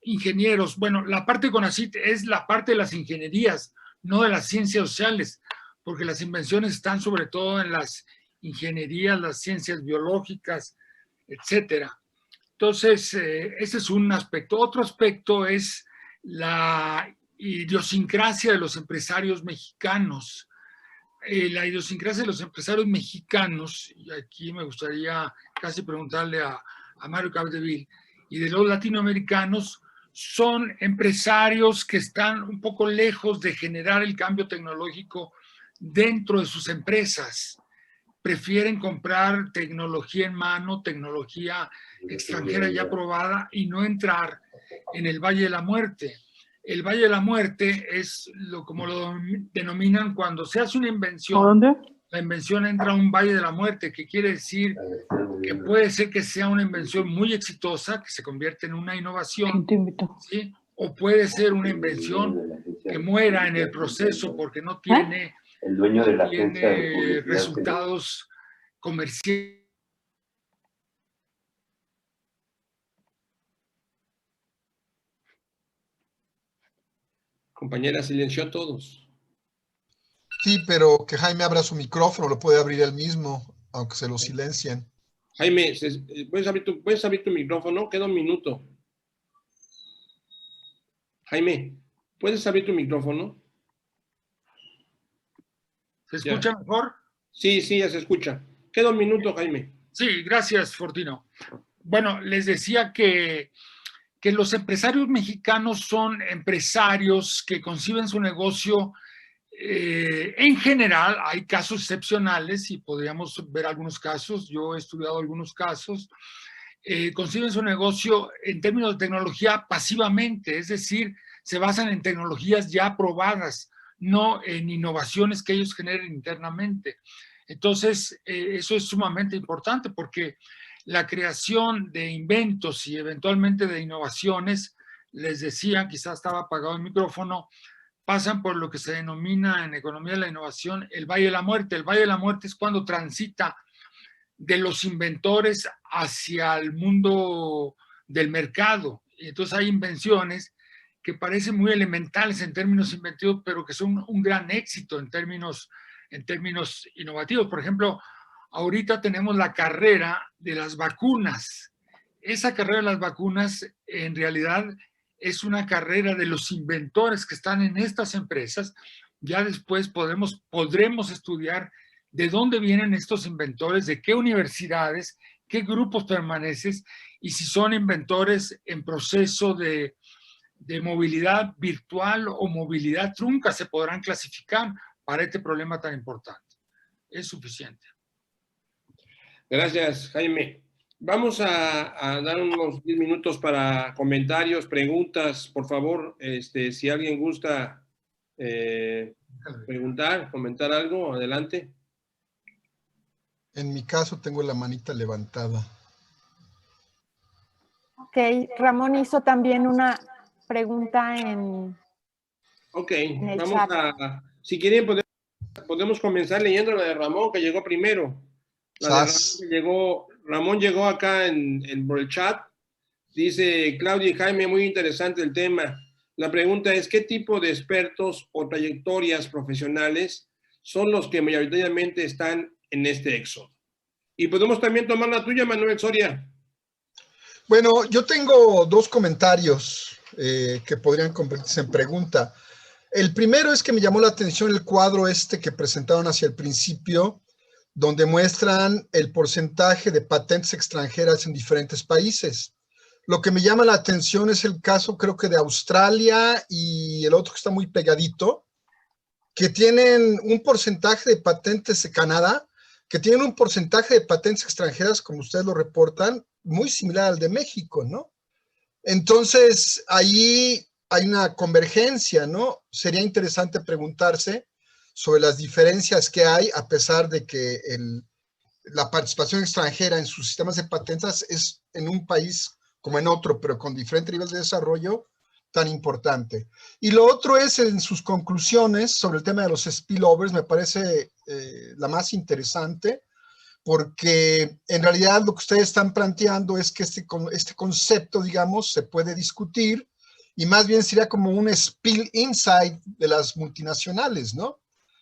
ingenieros, bueno, la parte de CONACYT es la parte de las ingenierías, no de las ciencias sociales, porque las invenciones están sobre todo en las ingenierías, las ciencias biológicas, etcétera. Entonces, ese es un aspecto. Otro aspecto es la idiosincrasia de los empresarios mexicanos. La idiosincrasia de los empresarios mexicanos, y aquí me gustaría casi preguntarle a Mario Capdeville, y de los latinoamericanos, son empresarios que están un poco lejos de generar el cambio tecnológico dentro de sus empresas. Prefieren comprar tecnología en mano, tecnología extranjera ya probada y no entrar en el Valle de la Muerte. El Valle de la Muerte es como lo denominan cuando se hace una invención. ¿Dónde? La invención entra a un Valle de la Muerte, que quiere decir que puede ser que sea una invención muy exitosa, que se convierte en una innovación, ¿sí? O puede ser una invención que muera en el proceso porque no tiene, el dueño de la agencia de publicidad, resultados comerciales. Compañera, silenció a todos. Sí, pero que Jaime abra su micrófono, lo puede abrir él mismo, aunque se lo silencien. Jaime, ¿puedes abrir tu micrófono? Queda un minuto. Jaime, ¿puedes abrir tu micrófono? ¿Se escucha mejor? Sí, ya se escucha. Queda un minuto, Jaime. Sí, gracias, Fortino. Bueno, les decía que los empresarios mexicanos son empresarios que conciben su negocio. En general, hay casos excepcionales y podríamos ver algunos casos. Yo he estudiado algunos casos. Conciben su negocio en términos de tecnología pasivamente, es decir, se basan en tecnologías ya probadas, no en innovaciones que ellos generen internamente. Entonces, eso es sumamente importante porque la creación de inventos y eventualmente de innovaciones, les decía, quizás estaba apagado el micrófono, pasan por lo que se denomina en economía de la innovación el Valle de la Muerte. El Valle de la Muerte es cuando transita de los inventores hacia el mundo del mercado. Entonces hay invenciones que parecen muy elementales en términos inventivos, pero que son un gran éxito en términos innovativos. Por ejemplo, ahorita tenemos la carrera de las vacunas. Esa carrera de las vacunas en realidad es una carrera de los inventores que están en estas empresas. Ya después podremos estudiar de dónde vienen estos inventores, de qué universidades, qué grupos permanecen y si son inventores en proceso de movilidad virtual o movilidad trunca, se podrán clasificar para este problema tan importante. Es suficiente. Gracias, Jaime. Vamos a dar unos 10 minutos para comentarios, preguntas. Por favor, si alguien gusta preguntar, comentar algo, adelante. En mi caso tengo la manita levantada. Ok, Ramón hizo también una pregunta en el vamos chat. Si quieren podemos comenzar leyendo la de Ramón, que llegó primero. Ramón llegó acá por el chat. Dice Claudia y Jaime, muy interesante el tema. La pregunta es, ¿qué tipo de expertos o trayectorias profesionales son los que mayoritariamente están en este éxodo? Y podemos también tomar la tuya, Manuel Soria. Bueno, yo tengo dos comentarios que podrían convertirse en pregunta. El primero es que me llamó la atención el cuadro que presentaron hacia el principio, donde muestran el porcentaje de patentes extranjeras en diferentes países. Lo que me llama la atención es el caso, creo que de Australia y el otro que está muy pegadito, que tienen un porcentaje de patentes de Canadá, que tienen un porcentaje de patentes extranjeras, como ustedes lo reportan, muy similar al de México, ¿no? Entonces, ahí hay una convergencia, ¿no? Sería interesante preguntarse sobre las diferencias que hay, a pesar de que la participación extranjera en sus sistemas de patentes es en un país como en otro, pero con diferente nivel de desarrollo, tan importante. Y lo otro es en sus conclusiones sobre el tema de los spillovers, me parece la más interesante, porque en realidad lo que ustedes están planteando es que este concepto, digamos, se puede discutir y más bien sería como un spill inside de las multinacionales, ¿no?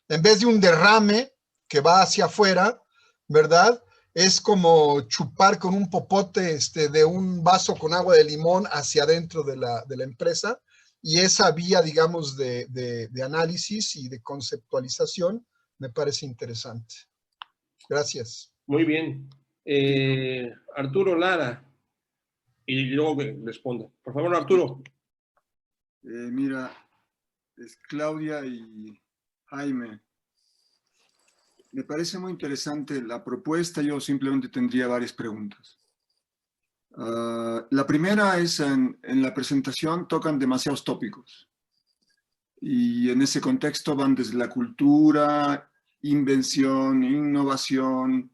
En vez de un derrame que va hacia afuera, ¿verdad? Es como chupar con un popote de un vaso con agua de limón hacia adentro de la empresa, y esa vía, digamos, de análisis y de conceptualización me parece interesante. Gracias. Muy bien. Arturo Lara, y luego responda. Por favor, Arturo. Mira, es Claudia y Jaime. Me parece muy interesante la propuesta. Yo simplemente tendría varias preguntas. La primera es, en la presentación tocan demasiados tópicos. Y en ese contexto van desde la cultura, invención, innovación,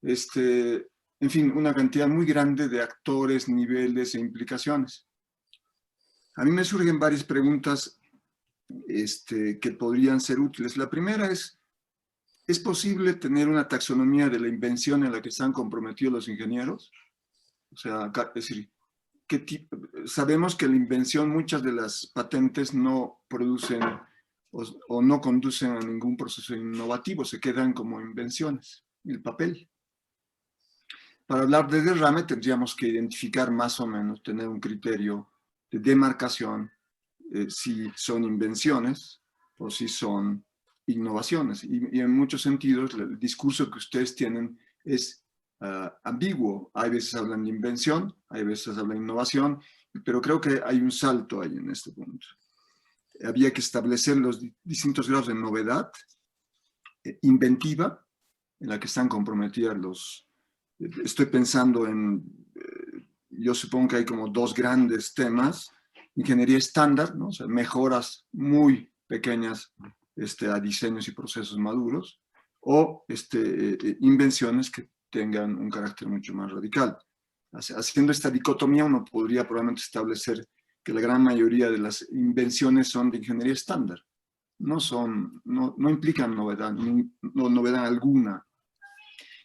en fin, una cantidad muy grande de actores, niveles e implicaciones. A mí me surgen varias preguntas que podrían ser útiles. La primera ¿es posible tener una taxonomía de la invención en la que están comprometidos los ingenieros? O sea, es decir, sabemos que la invención, muchas de las patentes no producen o no conducen a ningún proceso innovativo, se quedan como invenciones, el papel. Para hablar de derrame tendríamos que identificar más o menos, tener un criterio de demarcación, si son invenciones o si son innovaciones. Y en muchos sentidos el discurso que ustedes tienen es ambiguo. Hay veces hablan de invención, hay veces hablan de innovación, pero creo que hay un salto ahí en este punto. Había que establecer los distintos grados de novedad, inventiva, en la que están comprometidas estoy pensando yo supongo que hay como dos grandes temas: ingeniería estándar, ¿no? O sea, mejoras muy pequeñas a diseños y procesos maduros, o invenciones que tengan un carácter mucho más radical. Haciendo esta dicotomía, uno podría probablemente establecer que la gran mayoría de las invenciones son de ingeniería estándar. No implican novedad, no novedad alguna.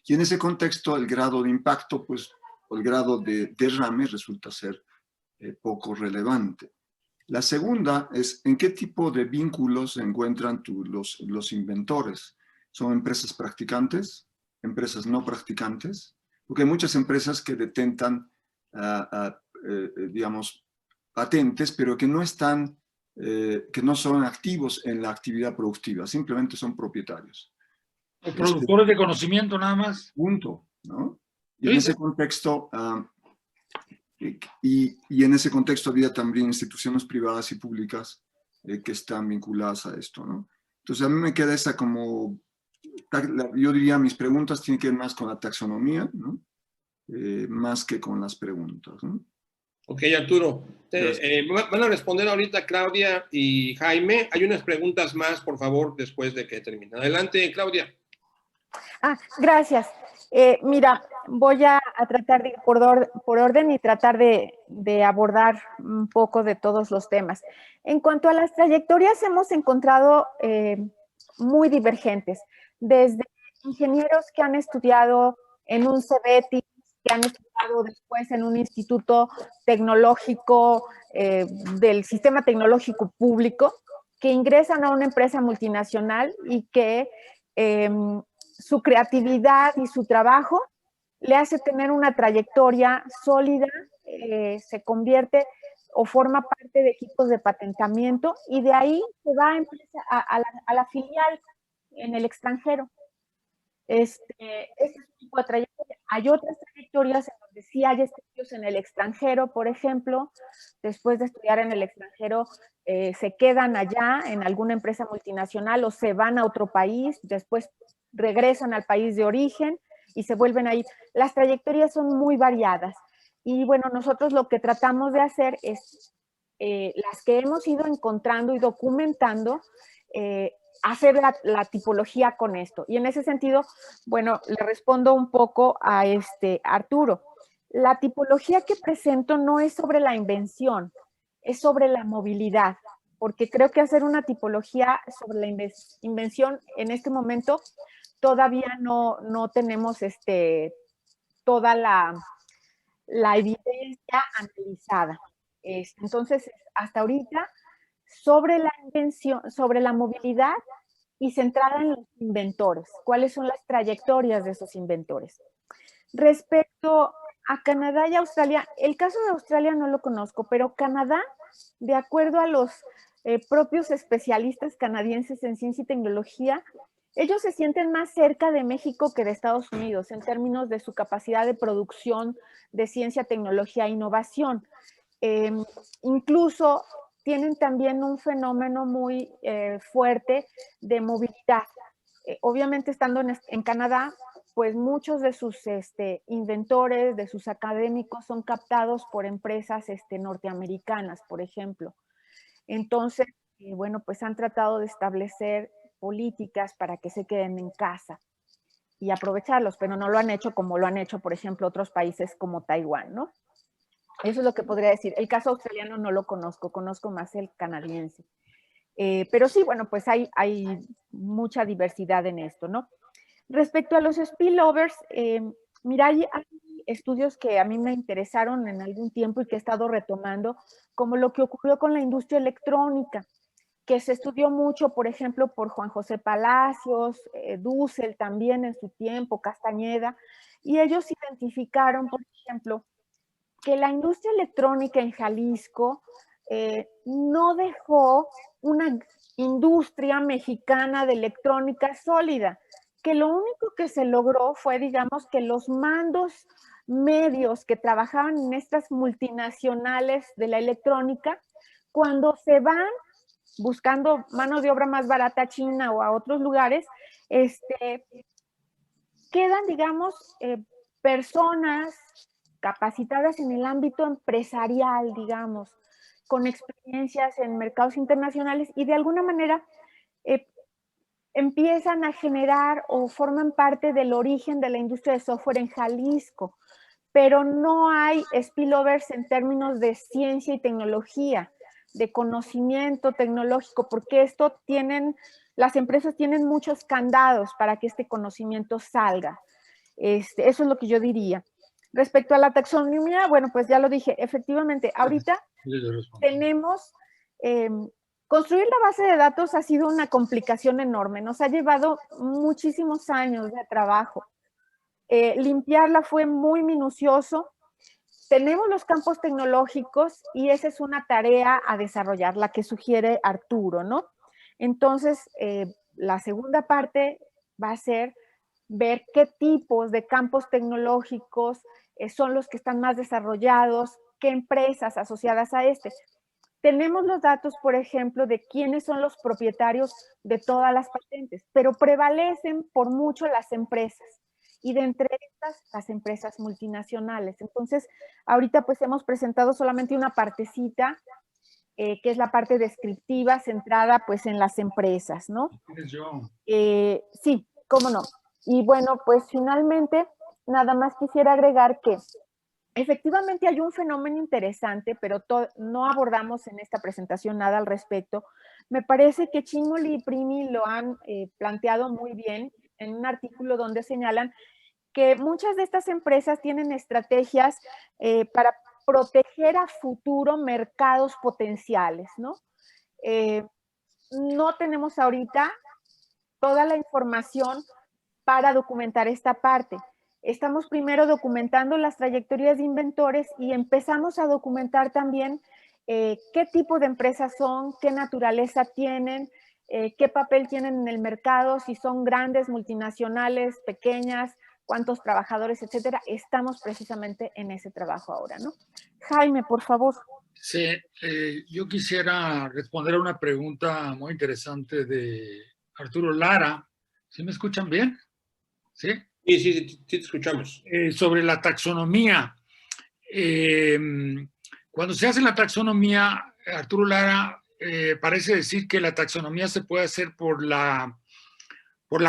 Y en ese contexto, el grado de impacto, pues, o el grado de derrame resulta ser poco relevante. La segunda es, ¿en qué tipo de vínculos se encuentran los inventores? ¿Son empresas practicantes? ¿Empresas no practicantes? Porque hay muchas empresas que detentan, digamos, patentes, pero que no son activos en la actividad productiva, simplemente son propietarios. O productores de conocimiento nada más. Punto, ¿no? Y en ese contexto, y en ese contexto había también instituciones privadas y públicas que están vinculadas a esto, ¿no? Entonces a mí me queda esa como, yo diría, mis preguntas tienen que ver más con la taxonomía, ¿no? Más que con las preguntas, ¿no? Ok, Arturo. Van a responder ahorita Claudia y Jaime. Hay unas preguntas más, por favor, después de que termine. Adelante, Claudia. Gracias. Mira, voy a tratar de ir por orden y tratar de abordar un poco de todos los temas. En cuanto a las trayectorias, hemos encontrado muy divergentes, desde ingenieros que han estudiado en un CEBETI, que han estudiado después en un instituto tecnológico del sistema tecnológico público, que ingresan a una empresa multinacional y que su creatividad y su trabajo le hace tener una trayectoria sólida, se convierte o forma parte de equipos de patentamiento, y de ahí se va a la filial en el extranjero. Este es un tipo de trayectoria. Hay otras trayectorias en donde sí hay estudios en el extranjero, por ejemplo, después de estudiar en el extranjero, se quedan allá en alguna empresa multinacional o se van a otro país, después regresan al país de origen y se vuelven a ir. Las trayectorias son muy variadas. Y bueno, nosotros lo que tratamos de hacer es, las que hemos ido encontrando y documentando, hacer la tipología con esto. Y en ese sentido, bueno, le respondo un poco a Arturo. La tipología que presento no es sobre la invención, es sobre la movilidad, porque creo que hacer una tipología sobre la invención en este momento todavía no tenemos toda la evidencia analizada. Entonces, hasta ahorita, sobre la invención, sobre la movilidad y centrada en los inventores, cuáles son las trayectorias de esos inventores. Respecto a Canadá y Australia, el caso de Australia no lo conozco, pero Canadá, de acuerdo a los propios especialistas canadienses en ciencia y tecnología, ellos se sienten más cerca de México que de Estados Unidos en términos de su capacidad de producción de ciencia, tecnología e innovación. Incluso tienen también un fenómeno muy fuerte de movilidad. Obviamente, estando en Canadá, pues muchos de sus inventores, de sus académicos, son captados por empresas norteamericanas, por ejemplo. Entonces, bueno, pues han tratado de establecer políticas para que se queden en casa y aprovecharlos, pero no lo han hecho como lo han hecho, por ejemplo, otros países como Taiwán, ¿no? Eso es lo que podría decir. El caso australiano no lo conozco, conozco más el canadiense. Pero sí, bueno, pues hay mucha diversidad en esto, ¿no? Respecto a los spillovers, mira, hay estudios que a mí me interesaron en algún tiempo y que he estado retomando, como lo que ocurrió con la industria electrónica, que se estudió mucho, por ejemplo, por Juan José Palacios, Dussel también en su tiempo, Castañeda, y ellos identificaron, por ejemplo, que la industria electrónica en Jalisco no dejó una industria mexicana de electrónica sólida, que lo único que se logró fue, digamos, que los mandos medios que trabajaban en estas multinacionales de la electrónica, cuando se van buscando mano de obra más barata a China o a otros lugares, quedan, digamos, personas capacitadas en el ámbito empresarial, digamos, con experiencias en mercados internacionales y de alguna manera empiezan a generar o forman parte del origen de la industria de software en Jalisco, pero no hay spillovers en términos de ciencia y tecnología, de conocimiento tecnológico, porque las empresas tienen muchos candados para que este conocimiento salga. Eso es lo que yo diría. Respecto a la taxonomía, bueno, pues ya lo dije, efectivamente, ahorita tenemos, construir la base de datos ha sido una complicación enorme, nos ha llevado muchísimos años de trabajo. Limpiarla fue muy minucioso. Tenemos los campos tecnológicos y esa es una tarea a desarrollar, la que sugiere Arturo, ¿no? Entonces, la segunda parte va a ser ver qué tipos de campos tecnológicos son los que están más desarrollados, qué empresas asociadas a Tenemos los datos, por ejemplo, de quiénes son los propietarios de todas las patentes, pero prevalecen por mucho las empresas. Y de entre estas, las empresas multinacionales. Entonces, ahorita pues hemos presentado solamente una partecita, que es la parte descriptiva, centrada pues en las empresas, ¿no? Sí, cómo no. Y bueno, pues finalmente, nada más quisiera agregar que efectivamente hay un fenómeno interesante, pero no abordamos en esta presentación nada al respecto. Me parece que Chinmoly y Primi lo han planteado muy bien en un artículo donde señalan que muchas de estas empresas tienen estrategias para proteger a futuro mercados potenciales, ¿no? No tenemos ahorita toda la información para documentar esta parte. Estamos primero documentando las trayectorias de inventores y empezamos a documentar también qué tipo de empresas son, qué naturaleza tienen, qué papel tienen en el mercado, si son grandes, multinacionales, pequeñas, cuántos trabajadores, etcétera. Estamos precisamente en ese trabajo ahora, ¿no? Jaime, por favor. Sí, yo quisiera responder a una pregunta muy interesante de Arturo Lara. ¿Sí me escuchan bien? ¿Sí? Sí, te escuchamos. Sobre la taxonomía. Cuando se hace la taxonomía, Arturo Lara parece decir que la taxonomía se puede hacer por la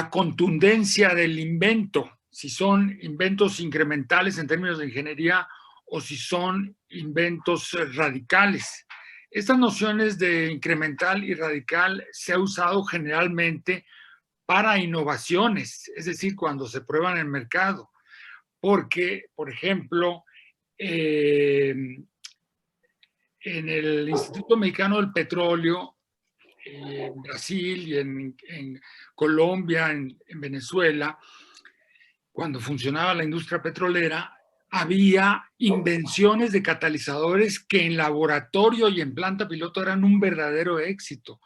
contundencia del invento, si son inventos incrementales en términos de ingeniería o si son inventos radicales. Estas nociones de incremental y radical se ha usado generalmente para innovaciones, es decir, cuando se prueban en el mercado. Porque, por ejemplo, en el Instituto Mexicano del Petróleo, en Brasil y en Colombia, en Venezuela, cuando funcionaba la industria petrolera, había invenciones de catalizadores que en laboratorio y en planta piloto eran un verdadero éxito,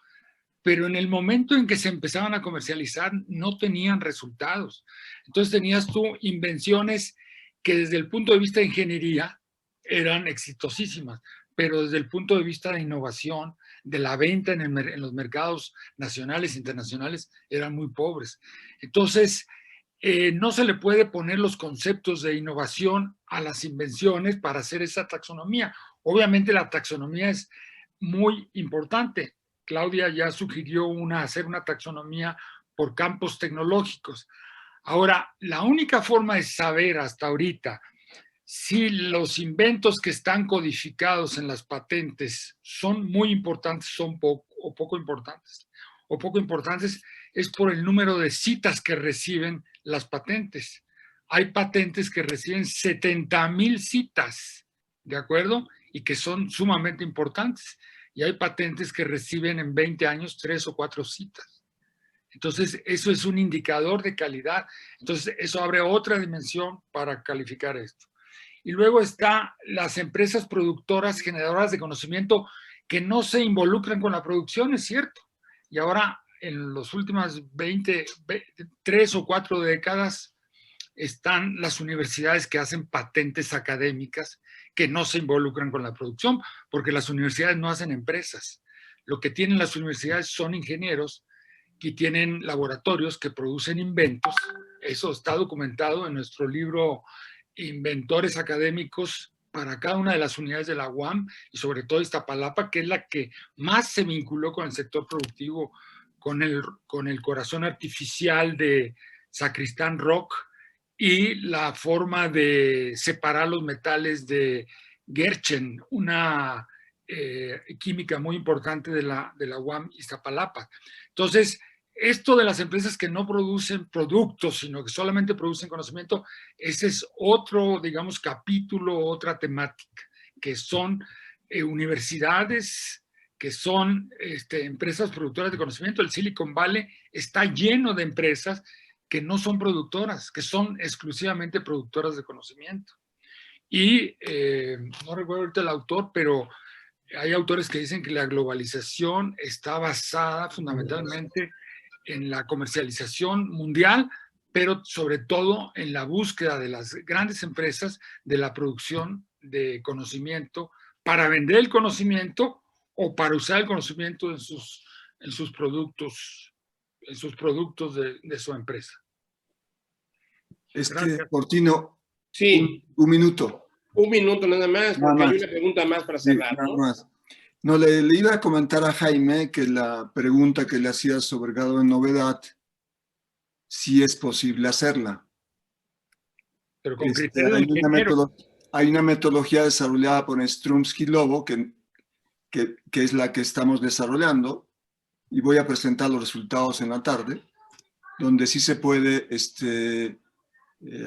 pero en el momento en que se empezaban a comercializar no tenían resultados. Entonces tenías tú invenciones que desde el punto de vista de ingeniería eran exitosísimas, pero desde el punto de vista de innovación, de la venta en los mercados nacionales e internacionales, eran muy pobres. Entonces, no se le puede poner los conceptos de innovación a las invenciones para hacer esa taxonomía. Obviamente la taxonomía es muy importante. Claudia ya sugirió hacer una taxonomía por campos tecnológicos. Ahora, la única forma de saber hasta ahorita si los inventos que están codificados en las patentes son muy importantes, son poco importantes, es por el número de citas que reciben las patentes. Hay patentes que reciben 70,000 citas, ¿de acuerdo? Y que son sumamente importantes. Y hay patentes que reciben en 20 años 3 o 4 citas. Entonces, eso es un indicador de calidad. Entonces, eso abre otra dimensión para calificar esto. Y luego está las empresas productoras, generadoras de conocimiento, que no se involucran con la producción, es cierto. Y ahora, en las últimas 3 o 4 décadas, están las universidades que hacen patentes académicas que no se involucran con la producción, porque las universidades no hacen empresas. Lo que tienen las universidades son ingenieros y tienen laboratorios que producen inventos. Eso está documentado en nuestro libro Inventores Académicos para cada una de las unidades de la UAM y sobre todo Iztapalapa, que es la que más se vinculó con el sector productivo, con el corazón artificial de Sacristán Rock y la forma de separar los metales de Gerchen, una química muy importante de la UAM Iztapalapa. Entonces, esto de las empresas que no producen productos, sino que solamente producen conocimiento, ese es otro, digamos, capítulo, otra temática, que son universidades, que son empresas productoras de conocimiento. El Silicon Valley está lleno de empresas que no son productoras, que son exclusivamente productoras de conocimiento. Y no recuerdo ahorita el autor, pero hay autores que dicen que la globalización está basada fundamentalmente en la comercialización mundial, pero sobre todo en la búsqueda de las grandes empresas de la producción de conocimiento para vender el conocimiento o para usar el conocimiento en sus productos de su empresa. Cortino, sí. un minuto. Un minuto nada más, porque hay una pregunta más para cerrar, sí, ¿no? No, le iba a comentar a Jaime que la pregunta que le hacía sobre grado de novedad, si es posible hacerla. Pero con criterios hay una metodología desarrollada por Strumsky-Lobo que es la que estamos desarrollando y voy a presentar los resultados en la tarde, donde sí se puede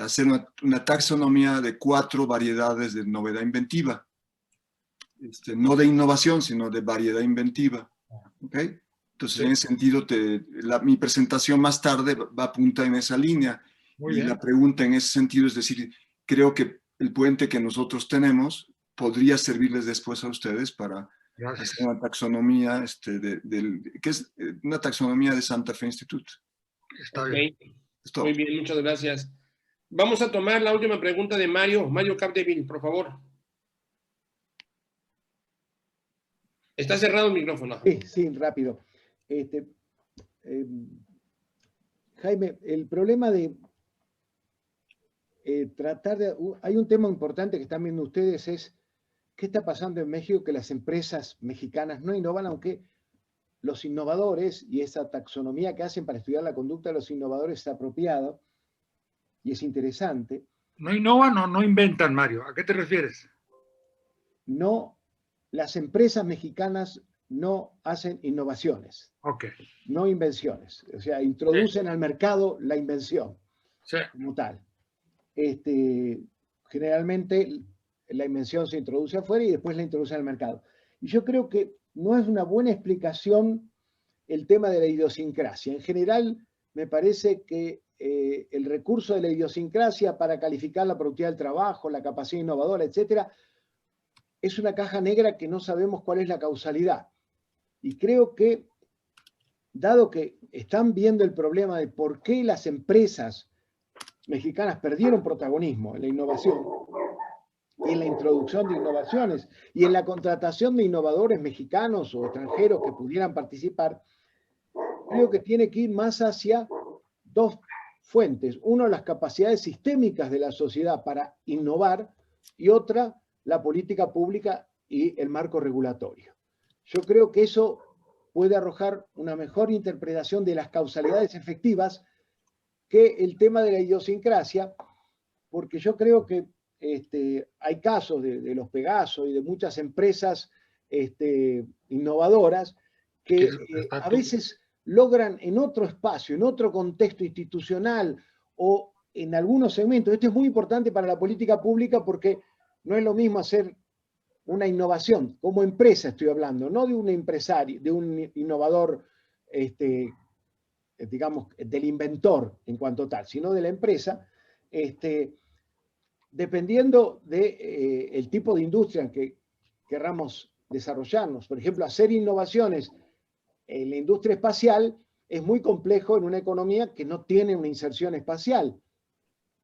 hacer una taxonomía de 4 variedades de novedad inventiva. No de innovación, sino de variedad inventiva. ¿Okay? Entonces, sí. En ese sentido, mi presentación más tarde va a apuntar en esa línea. Muy bien. La pregunta en ese sentido es decir, creo que el puente que nosotros tenemos podría servirles después a ustedes para hacer una taxonomía, que es una taxonomía de Santa Fe Institute. Está bien. Muy bien, muchas gracias. Vamos a tomar la última pregunta de Mario Capdeville, por favor. Está cerrado el micrófono. Sí, rápido. Jaime, el problema de hay un tema importante que están viendo ustedes, es qué está pasando en México, que las empresas mexicanas no innovan, aunque los innovadores y esa taxonomía que hacen para estudiar la conducta de los innovadores es apropiada y es interesante. ¿No innovan o no inventan, Mario? ¿A qué te refieres? No, las empresas mexicanas no hacen innovaciones, Ok. no invenciones. O sea, introducen al mercado la invención como tal. Generalmente la invención se introduce afuera y después la introducen al mercado. Y yo creo que no es una buena explicación el tema de la idiosincrasia. En general, me parece que el recurso de la idiosincrasia para calificar la productividad del trabajo, la capacidad innovadora, etcétera, es una caja negra que no sabemos cuál es la causalidad. Y creo que, dado que están viendo el problema de por qué las empresas mexicanas perdieron protagonismo en la innovación y en la introducción de innovaciones y en la contratación de innovadores mexicanos o extranjeros que pudieran participar, creo que tiene que ir más hacia dos fuentes. Uno, las capacidades sistémicas de la sociedad para innovar y otra, la política pública y el marco regulatorio. Yo creo que eso puede arrojar una mejor interpretación de las causalidades efectivas que el tema de la idiosincrasia, porque yo creo que hay casos de los Pegaso y de muchas empresas innovadoras que a veces logran en otro espacio, en otro contexto institucional o en algunos segmentos. Esto es muy importante para la política pública porque no es lo mismo hacer una innovación, como empresa estoy hablando, no de un empresario, de un innovador, digamos, del inventor en cuanto tal, sino de la empresa, dependiendo del tipo de industria en que querramos desarrollarnos. Por ejemplo, hacer innovaciones en la industria espacial es muy complejo en una economía que no tiene una inserción espacial,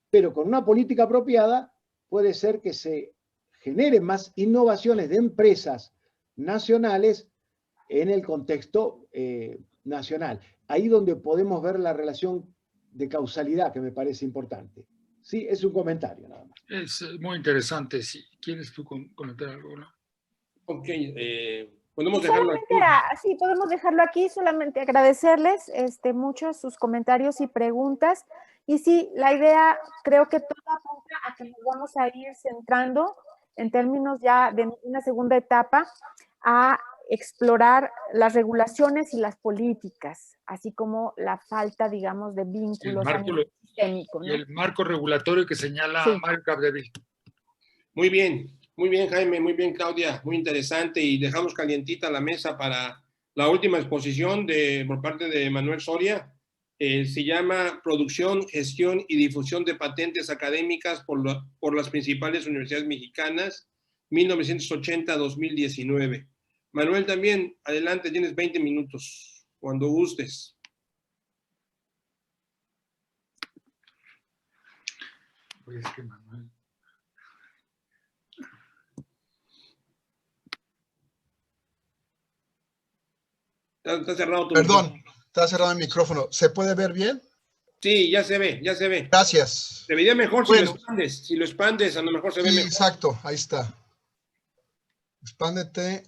pero con una política apropiada puede ser que se generen más innovaciones de empresas nacionales en el contexto nacional. Ahí donde podemos ver la relación de causalidad que me parece importante. Sí, es un comentario nada más. Es muy interesante. Si quieres tú comentar algo, ¿no? Ok, podemos dejarlo aquí. Sí, podemos dejarlo aquí, solamente agradecerles mucho sus comentarios y preguntas. Y sí, la idea creo que todo apunta a que nos vamos a ir centrando en términos ya de una segunda etapa a explorar las regulaciones y las políticas, así como la falta, digamos, de vínculos a nivel sistémico, ¿no? Y el marco regulatorio que señala Mario Capdeville. Muy bien, Jaime, muy bien, Claudia, muy interesante, y dejamos calientita la mesa para la última exposición por parte de Manuel Soria. Se llama Producción, Gestión y Difusión de Patentes Académicas por las principales universidades mexicanas, 1980-2019. Manuel, también, adelante, tienes 20 minutos, cuando gustes. Pues que Manuel... Está cerrado tu Perdón, micrófono. Está cerrado el micrófono. ¿Se puede ver bien? Sí, ya se ve, ya se ve. Gracias. Se vería mejor si lo expandes. Si lo expandes, a lo mejor se ve mejor. Exacto, ahí está. Expándete.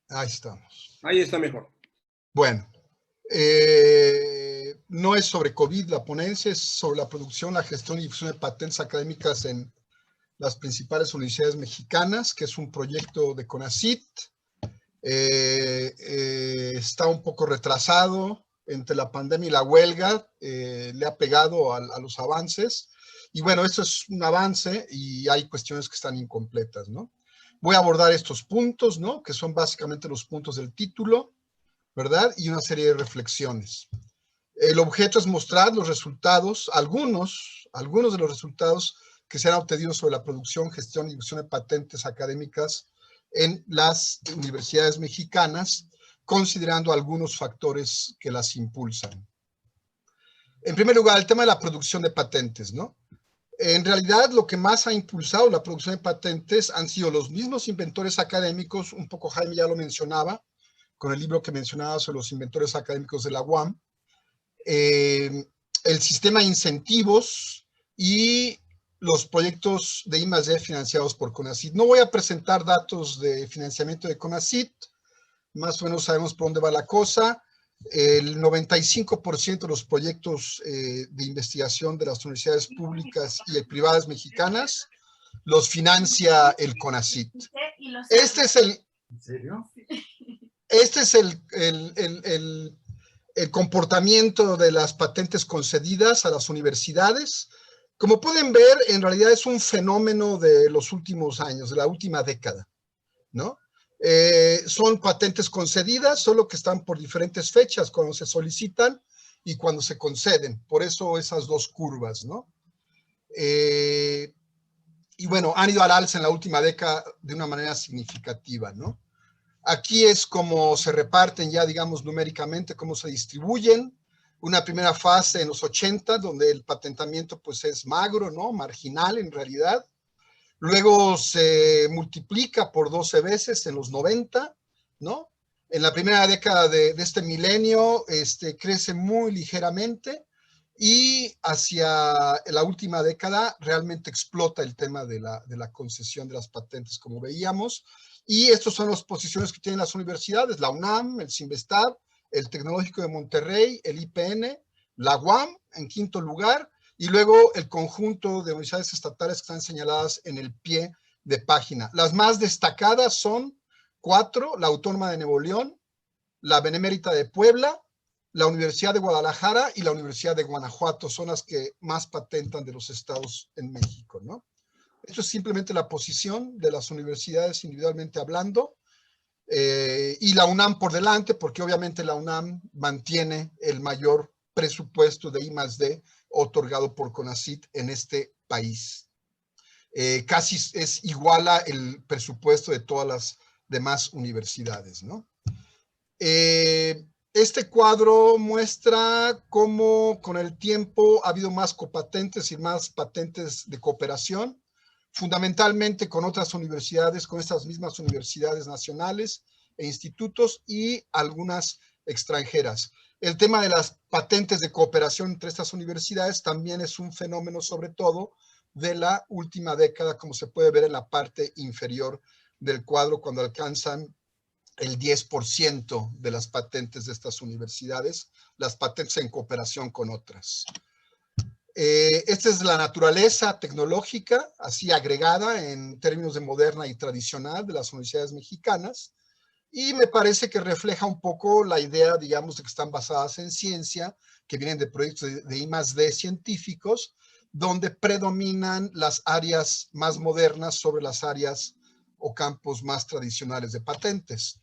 Ahí estamos. Ahí está mejor. Bueno, no es sobre COVID la ponencia, es sobre la producción, la gestión y difusión de patentes académicas en las principales universidades mexicanas, que es un proyecto de CONACYT. Está un poco retrasado entre la pandemia y la huelga, le ha pegado a los avances. Y bueno, esto es un avance y hay cuestiones que están incompletas, ¿no? Voy a abordar estos puntos, ¿no? Que son básicamente los puntos del título, ¿verdad? Y una serie de reflexiones. El objeto es mostrar los resultados, algunos de los resultados que se han obtenido sobre la producción, gestión y difusión de patentes académicas en las universidades mexicanas, considerando algunos factores que las impulsan. En primer lugar, el tema de la producción de patentes, ¿no? En realidad, lo que más ha impulsado la producción de patentes han sido los mismos inventores académicos, un poco Jaime ya lo mencionaba, con el libro que mencionaba sobre los inventores académicos de la UAM, el sistema de incentivos y los proyectos de I+D financiados por CONACYT. No voy a presentar datos de financiamiento de CONACYT, más o menos sabemos por dónde va la cosa. El 95% de los proyectos de investigación de las universidades públicas y privadas mexicanas los financia el CONACYT. Este es el... ¿En serio? Este es el comportamiento de las patentes concedidas a las universidades. Como pueden ver, en realidad es un fenómeno de los últimos años, de la última década, ¿no? Son patentes concedidas, solo que están por diferentes fechas, cuando se solicitan y cuando se conceden. Por eso esas dos curvas, ¿no? Y bueno, han ido al alza en la última década de una manera significativa, ¿no? Aquí es como se reparten ya, digamos, numéricamente, cómo se distribuyen. Una primera fase en los 80, donde el patentamiento pues es magro, ¿no? Marginal en realidad. Luego se multiplica por 12 veces en los 90, ¿no? En la primera década de este milenio crece muy ligeramente y hacia la última década realmente explota el tema de la concesión de las patentes, como veíamos. Y estas son las posiciones que tienen las universidades, la UNAM, el CINVESTAB, el Tecnológico de Monterrey, el IPN, la UAM en quinto lugar, y luego el conjunto de universidades estatales que están señaladas en el pie de página. Las más destacadas son 4, la Autónoma de Nuevo León, la Benemérita de Puebla, la Universidad de Guadalajara y la Universidad de Guanajuato, son las que más patentan de los estados en México, ¿no? Esto es simplemente la posición de las universidades individualmente hablando, y la UNAM por delante, porque obviamente la UNAM mantiene el mayor presupuesto de I+D otorgado por CONACYT en este país. Casi es igual a el presupuesto de todas las demás universidades, ¿no? Este cuadro muestra cómo con el tiempo ha habido más copatentes y más patentes de cooperación, fundamentalmente con otras universidades, con estas mismas universidades nacionales e institutos y algunas extranjeras. El tema de las patentes de cooperación entre estas universidades también es un fenómeno sobre todo de la última década, como se puede ver en la parte inferior del cuadro, cuando alcanzan el 10% de las patentes de estas universidades, las patentes en cooperación con otras. Esta es la naturaleza tecnológica, así agregada en términos de moderna y tradicional de las universidades mexicanas, y me parece que refleja un poco la idea, digamos, de que están basadas en ciencia, que vienen de proyectos de I+D científicos, donde predominan las áreas más modernas sobre las áreas o campos más tradicionales de patentes.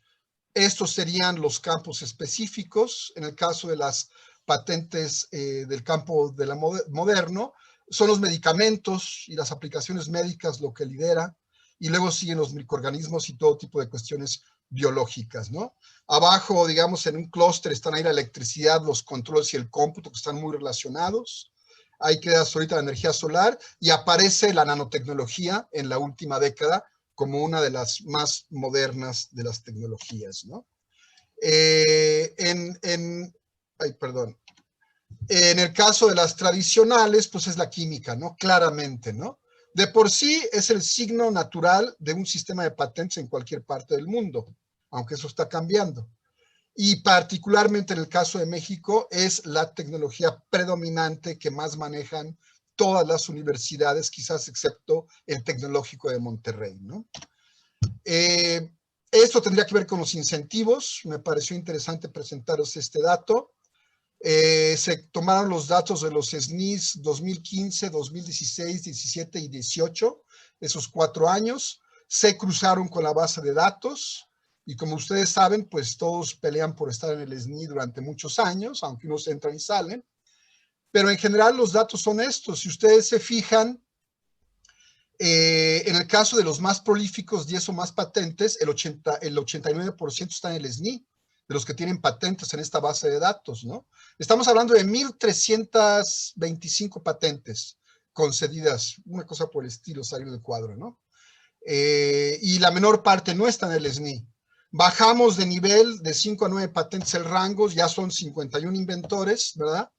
Estos serían los campos específicos. En el caso de las patentes del campo de la moderno, son los medicamentos y las aplicaciones médicas lo que lidera, y luego siguen los microorganismos y todo tipo de cuestiones biológicas, ¿no? Abajo, digamos, en un clúster están ahí la electricidad, los controles y el cómputo, que están muy relacionados. Ahí queda ahorita la energía solar, y aparece la nanotecnología en la última década como una de las más modernas de las tecnologías, ¿no? En el caso de las tradicionales, pues es la química, ¿no? Claramente, ¿no? De por sí es el signo natural de un sistema de patentes en cualquier parte del mundo, aunque eso está cambiando. Y particularmente en el caso de México es la tecnología predominante que más manejan todas las universidades, quizás excepto el Tecnológico de Monterrey, ¿no? Esto tendría que ver con los incentivos. Me pareció interesante presentaros este dato. Se tomaron los datos de los SNIs 2015, 2016, 17 y 18, esos 4 años. Se cruzaron con la base de datos y, como ustedes saben, pues todos pelean por estar en el SNI durante muchos años, aunque unos entran y salen. Pero en general los datos son estos. Si ustedes se fijan, en el caso de los más prolíficos, 10 o más patentes, el 89% está en el SNI, de los que tienen patentes en esta base de datos, ¿no? Estamos hablando de 1,325 patentes concedidas, una cosa por el estilo, salir del cuadro, ¿no? Y la menor parte no está en el SNI. Bajamos de nivel de 5 a 9 patentes el rango, ya son 51 inventores, ¿verdad?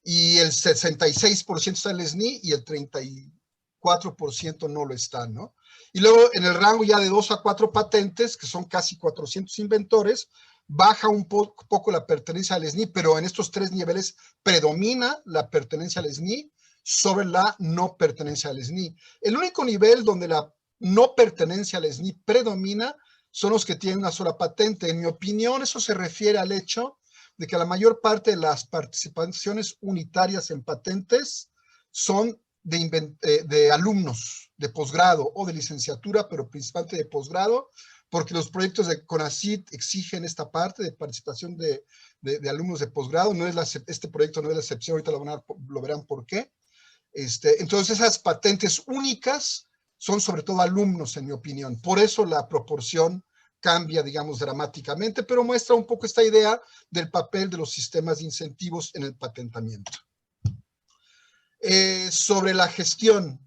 Y el 66% está en el SNI y el 34% no lo está, ¿no? Y luego en el rango ya de 2 a 4 patentes, que son casi 400 inventores, baja un poco la pertenencia al SNI, pero en estos 3 niveles predomina la pertenencia al SNI sobre la no pertenencia al SNI. El único nivel donde la no pertenencia al SNI predomina son los que tienen una sola patente. En mi opinión, eso se refiere al hecho de que la mayor parte de las participaciones unitarias en patentes son de alumnos de posgrado o de licenciatura, pero principalmente de posgrado, porque los proyectos de CONACYT exigen esta parte de participación de alumnos de posgrado. Este proyecto no es la excepción, ahorita lo verán por qué. Entonces esas patentes únicas son sobre todo alumnos, en mi opinión. Por eso la proporción cambia, digamos, dramáticamente, pero muestra un poco esta idea del papel de los sistemas de incentivos en el patentamiento. Sobre la gestión,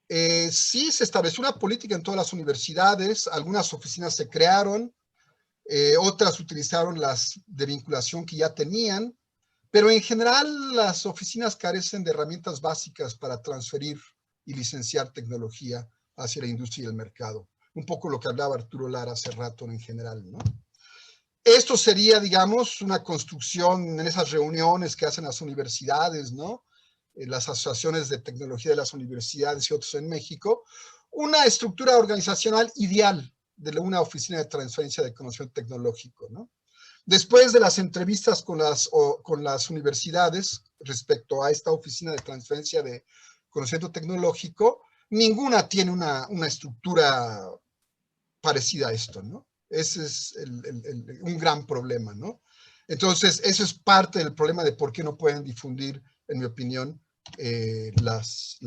sí se estableció una política en todas las universidades, algunas oficinas se crearon, otras utilizaron las de vinculación que ya tenían, pero en general las oficinas carecen de herramientas básicas para transferir y licenciar tecnología hacia la industria y el mercado. Un poco lo que hablaba Arturo Lara hace rato en general, ¿no? Esto sería, digamos, una construcción en esas reuniones que hacen las universidades, ¿no? Las asociaciones de tecnología de las universidades y otros en México, una estructura organizacional ideal de una oficina de transferencia de conocimiento tecnológico, ¿no? Después de las entrevistas con las universidades respecto a esta oficina de transferencia de conocimiento tecnológico, ninguna tiene una estructura parecida a esto, ¿no? Ese es un gran problema, ¿no? Entonces, eso es parte del problema de por qué no pueden difundir, en mi opinión, las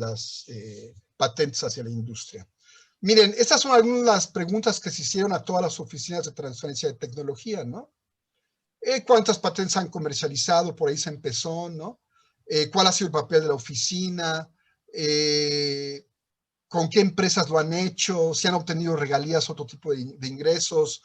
patentes hacia la industria. Miren, estas son algunas de las preguntas que se hicieron a todas las oficinas de transferencia de tecnología, ¿no? ¿Cuántas patentes han comercializado? Por ahí se empezó, ¿no? ¿Cuál ha sido el papel de la oficina? ¿Con qué empresas lo han hecho? ¿Si han obtenido regalías, otro tipo de ingresos?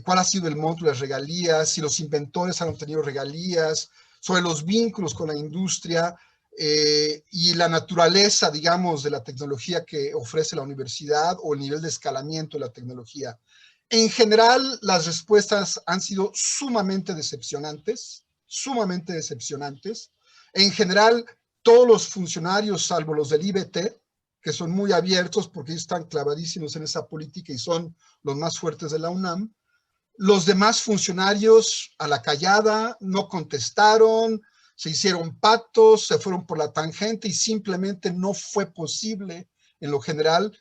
¿Cuál ha sido el monto de las regalías? ¿Si los inventores han obtenido regalías? Sobre los vínculos con la industria y la naturaleza, digamos, de la tecnología que ofrece la universidad o el nivel de escalamiento de la tecnología. En general, las respuestas han sido sumamente decepcionantes, sumamente decepcionantes. En general, todos los funcionarios, salvo los del IBT, que son muy abiertos porque ellos están clavadísimos en esa política y son los más fuertes de la UNAM, los demás funcionarios a la callada no contestaron, se hicieron pactos, se fueron por la tangente y simplemente no fue posible, en lo general,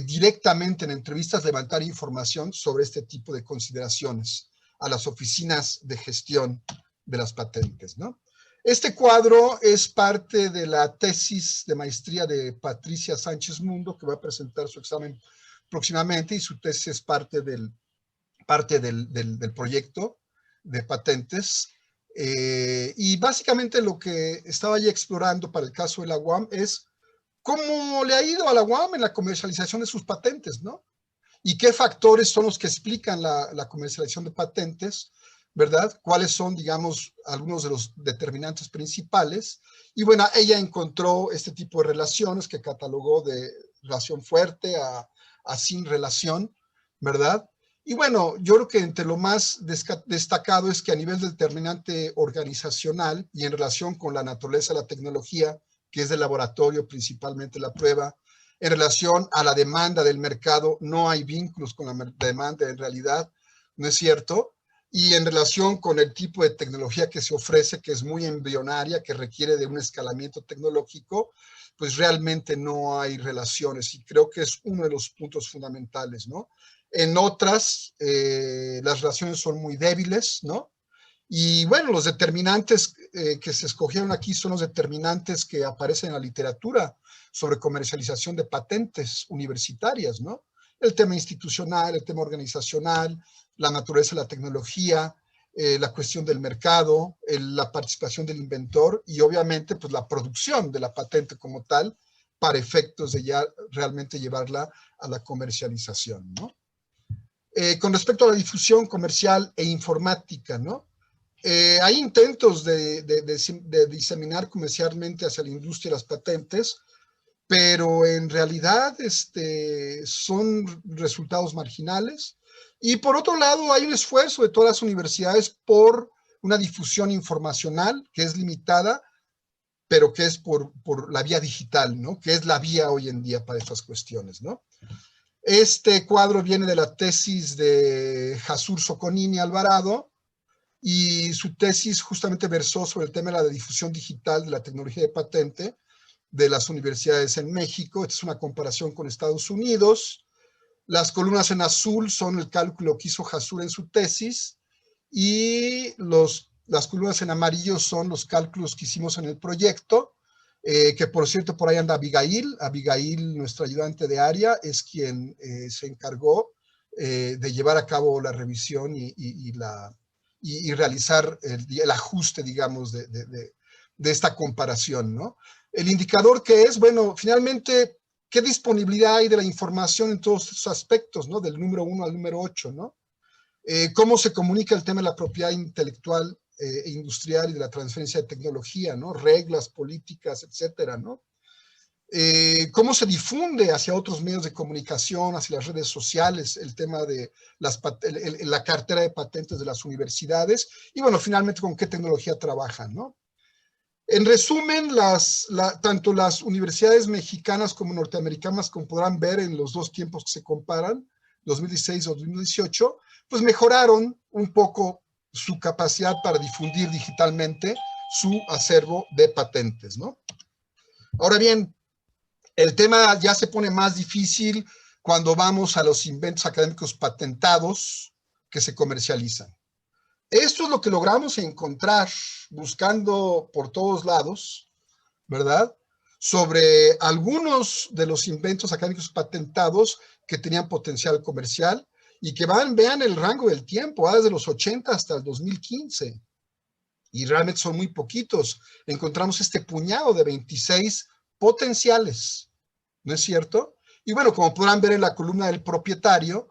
directamente en entrevistas levantar información sobre este tipo de consideraciones a las oficinas de gestión de las patentes, ¿no? Este cuadro es parte de la tesis de maestría de Patricia Sánchez Mundo, que va a presentar su examen próximamente, y su tesis es parte del proyecto de patentes. Y básicamente lo que estaba ya explorando para el caso de la UAM es cómo le ha ido a la UAM en la comercialización de sus patentes, ¿no? Y qué factores son los que explican la comercialización de patentes, ¿verdad? ¿Cuáles son, digamos, algunos de los determinantes principales? Y bueno, ella encontró este tipo de relaciones que catalogó de relación fuerte a sin relación, ¿verdad? Y bueno, yo creo que entre lo más destacado es que a nivel determinante organizacional y en relación con la naturaleza de la tecnología, que es del laboratorio principalmente la prueba, en relación a la demanda del mercado, no hay vínculos con la demanda en realidad, ¿no es cierto? Y en relación con el tipo de tecnología que se ofrece, que es muy embrionaria, que requiere de un escalamiento tecnológico, pues realmente no hay relaciones y creo que es uno de los puntos fundamentales, ¿no? En otras, las relaciones son muy débiles, ¿no? Y bueno, los determinantes que se escogieron aquí son los determinantes que aparecen en la literatura sobre comercialización de patentes universitarias, ¿no? El tema institucional, el tema organizacional, la naturaleza de la tecnología, la cuestión del mercado, la participación del inventor y obviamente pues la producción de la patente como tal para efectos de ya realmente llevarla a la comercialización, ¿no? Con respecto a la difusión comercial e informática, ¿no? Hay intentos de diseminar comercialmente hacia la industria las patentes, pero en realidad son resultados marginales. Y por otro lado, hay un esfuerzo de todas las universidades por una difusión informacional que es limitada, pero que es por la vía digital, ¿no? Que es la vía hoy en día para estas cuestiones, ¿no? Este cuadro viene de la tesis de Jasur Soconini Alvarado, y su tesis justamente versó sobre el tema de la difusión digital de la tecnología de patente de las universidades en México. Esta es una comparación con Estados Unidos. Las columnas en azul son el cálculo que hizo Jasur en su tesis, y las columnas en amarillo son los cálculos que hicimos en el proyecto, que por cierto por ahí anda Abigail. Abigail, nuestra ayudante de área, es quien se encargó de llevar a cabo la revisión y realizar el ajuste, digamos, de esta comparación, ¿no? El indicador que es, bueno, finalmente, ¿qué disponibilidad hay de la información en todos estos aspectos, ¿no? Del número 1 al número 8, ¿no? ¿Cómo se comunica el tema de la propiedad intelectual e industrial y de la transferencia de tecnología, ¿no? Reglas, políticas, etcétera, ¿no? Cómo se difunde hacia otros medios de comunicación, hacia las redes sociales, el tema de la cartera de patentes de las universidades, y bueno, finalmente con qué tecnología trabajan, ¿no? En resumen, tanto las universidades mexicanas como norteamericanas, como podrán ver en los dos tiempos que se comparan, 2016 o 2018, pues mejoraron un poco su capacidad para difundir digitalmente su acervo de patentes, ¿no? Ahora bien, el tema ya se pone más difícil cuando vamos a los inventos académicos patentados que se comercializan. Esto es lo que logramos encontrar buscando por todos lados, ¿verdad? Sobre algunos de los inventos académicos patentados que tenían potencial comercial y que vean el rango del tiempo, desde los 80 hasta el 2015. Y realmente son muy poquitos. Encontramos este puñado de 26 potenciales, ¿no es cierto? Y bueno, como podrán ver en la columna del propietario,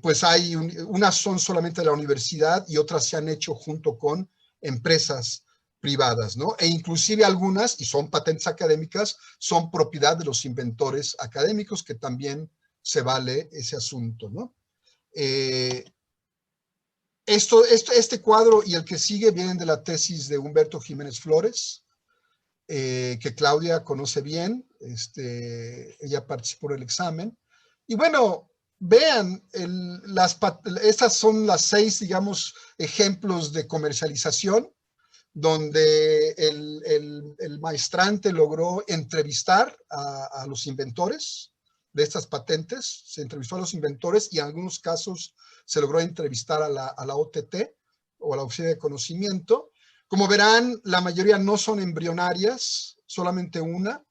pues hay unas son solamente de la universidad y otras se han hecho junto con empresas privadas, ¿no? E inclusive algunas, y son patentes académicas, son propiedad de los inventores académicos, que también se vale ese asunto, ¿no? Este cuadro y el que sigue vienen de la tesis de Humberto Jiménez Flores, que Claudia conoce bien, ella participó en el examen. Y bueno, vean, estas son las 6, digamos, ejemplos de comercialización, donde el maestrante logró entrevistar a los inventores de estas patentes, se entrevistó a los inventores y en algunos casos se logró entrevistar a la OTT, o a la Oficina de Conocimiento. Como verán, la mayoría no son embrionarias, solamente una.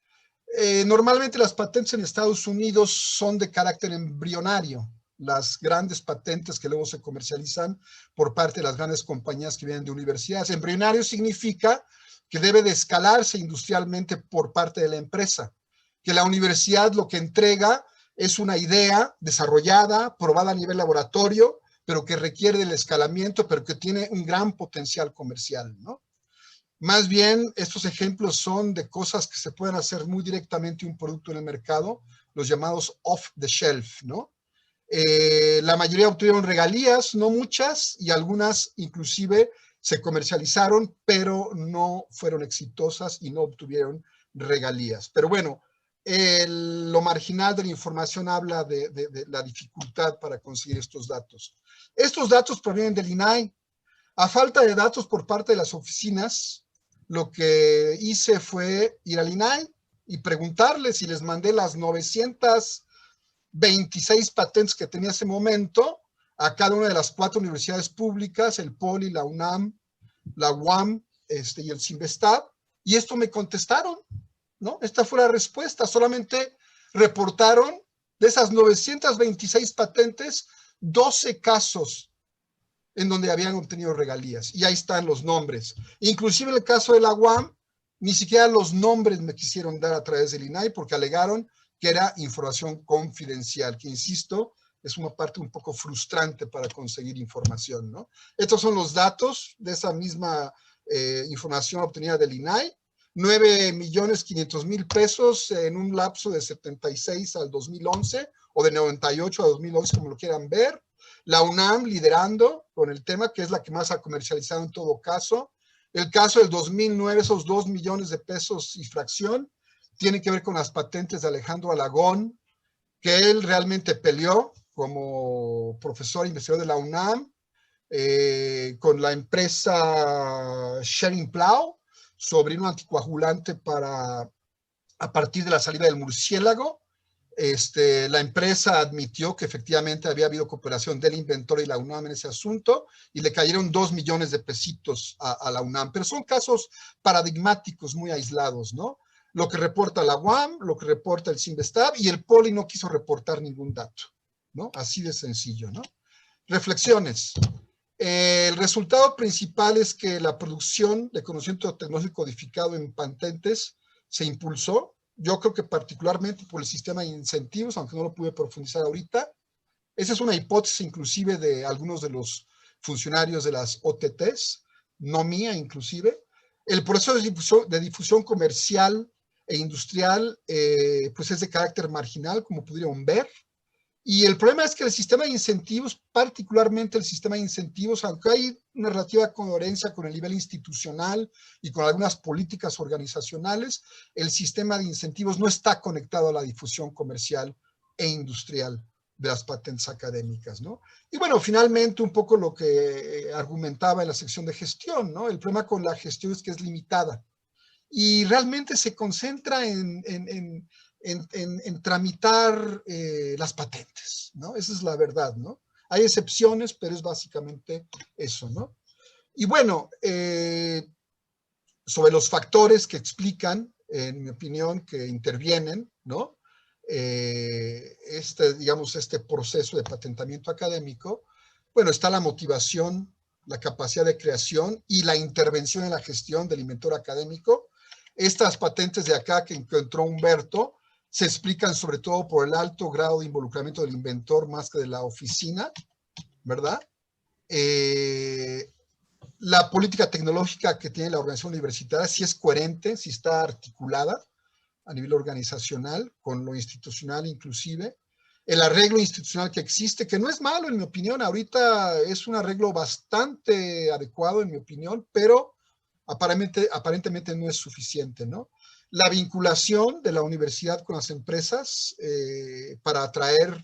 Normalmente las patentes en Estados Unidos son de carácter embrionario, las grandes patentes que luego se comercializan por parte de las grandes compañías que vienen de universidades. Embrionario significa que debe de escalarse industrialmente por parte de la empresa, que la universidad lo que entrega es una idea desarrollada, probada a nivel laboratorio, pero que requiere del escalamiento, pero que tiene un gran potencial comercial, ¿no? Más bien, estos ejemplos son de cosas que se pueden hacer muy directamente un producto en el mercado, los llamados off the shelf, ¿no? La mayoría obtuvieron regalías, no muchas, y algunas inclusive se comercializaron, pero no fueron exitosas y no obtuvieron regalías. Pero bueno, lo marginal de la información habla de la dificultad para conseguir estos datos. Estos datos provienen del INAI. A falta de datos por parte de las oficinas, lo que hice fue ir al INAI y preguntarles, y les mandé las 926 patentes que tenía ese momento a cada una de las 4 universidades públicas, el POLI, la UNAM, la UAM y el CINVESTAB, y esto me contestaron, ¿no? Esta fue la respuesta. Solamente reportaron de esas 926 patentes 12 casos en donde habían obtenido regalías, y ahí están los nombres. Inclusive en el caso de la UAM, ni siquiera los nombres me quisieron dar a través del INAI porque alegaron que era información confidencial, que insisto, es una parte un poco frustrante para conseguir información, ¿no? Estos son los datos de esa misma información obtenida del INAI, 9.500.000 pesos en un lapso de 76 al 2011, o de 98 a 2011, como lo quieran ver. La UNAM liderando con el tema, que es la que más ha comercializado en todo caso. El caso del 2009, esos 2 millones de pesos y fracción, tiene que ver con las patentes de Alejandro Alagón, que él realmente peleó como profesor investigador de la UNAM, con la empresa Schering-Plough, sobre un anticoagulante para, a partir de la salida del murciélago. La empresa admitió que efectivamente había habido cooperación del inventor y la UNAM en ese asunto, y le cayeron 2 millones de pesitos a la UNAM. Pero son casos paradigmáticos muy aislados, ¿no? Lo que reporta la UAM, lo que reporta el CIMBESTAB, y el POLI no quiso reportar ningún dato, ¿no? Así de sencillo, ¿no? Reflexiones. El resultado principal es que la producción de conocimiento tecnológico codificado en patentes se impulsó. Yo creo que particularmente por el sistema de incentivos, aunque no lo pude profundizar ahorita. Esa es una hipótesis inclusive de algunos de los funcionarios de las OTTs, no mía inclusive. El proceso de difusión comercial e industrial pues es de carácter marginal, como pudieron ver. Y el problema es que el sistema de incentivos, particularmente el sistema de incentivos, aunque hay una relativa coherencia con el nivel institucional y con algunas políticas organizacionales, el sistema de incentivos no está conectado a la difusión comercial e industrial de las patentes académicas, ¿no? Y bueno, finalmente un poco lo que argumentaba en la sección de gestión, ¿no? El problema con la gestión es que es limitada y realmente se concentra en tramitar las patentes, ¿no? Esa es la verdad, ¿no? Hay excepciones, pero es básicamente eso, ¿no? Y bueno, sobre los factores que explican, en mi opinión, que intervienen, ¿no? Digamos, este proceso de patentamiento académico, bueno, está la motivación, la capacidad de creación y la intervención en la gestión del inventor académico. Estas patentes de acá que encontró Humberto se explican sobre todo por el alto grado de involucramiento del inventor más que de la oficina, ¿verdad? La política tecnológica que tiene la organización universitaria sí es coherente, sí está articulada a nivel organizacional, con lo institucional inclusive. El arreglo institucional que existe, que no es malo en mi opinión, ahorita es un arreglo bastante adecuado en mi opinión, pero aparentemente no es suficiente, ¿no? La vinculación de la universidad con las empresas para atraer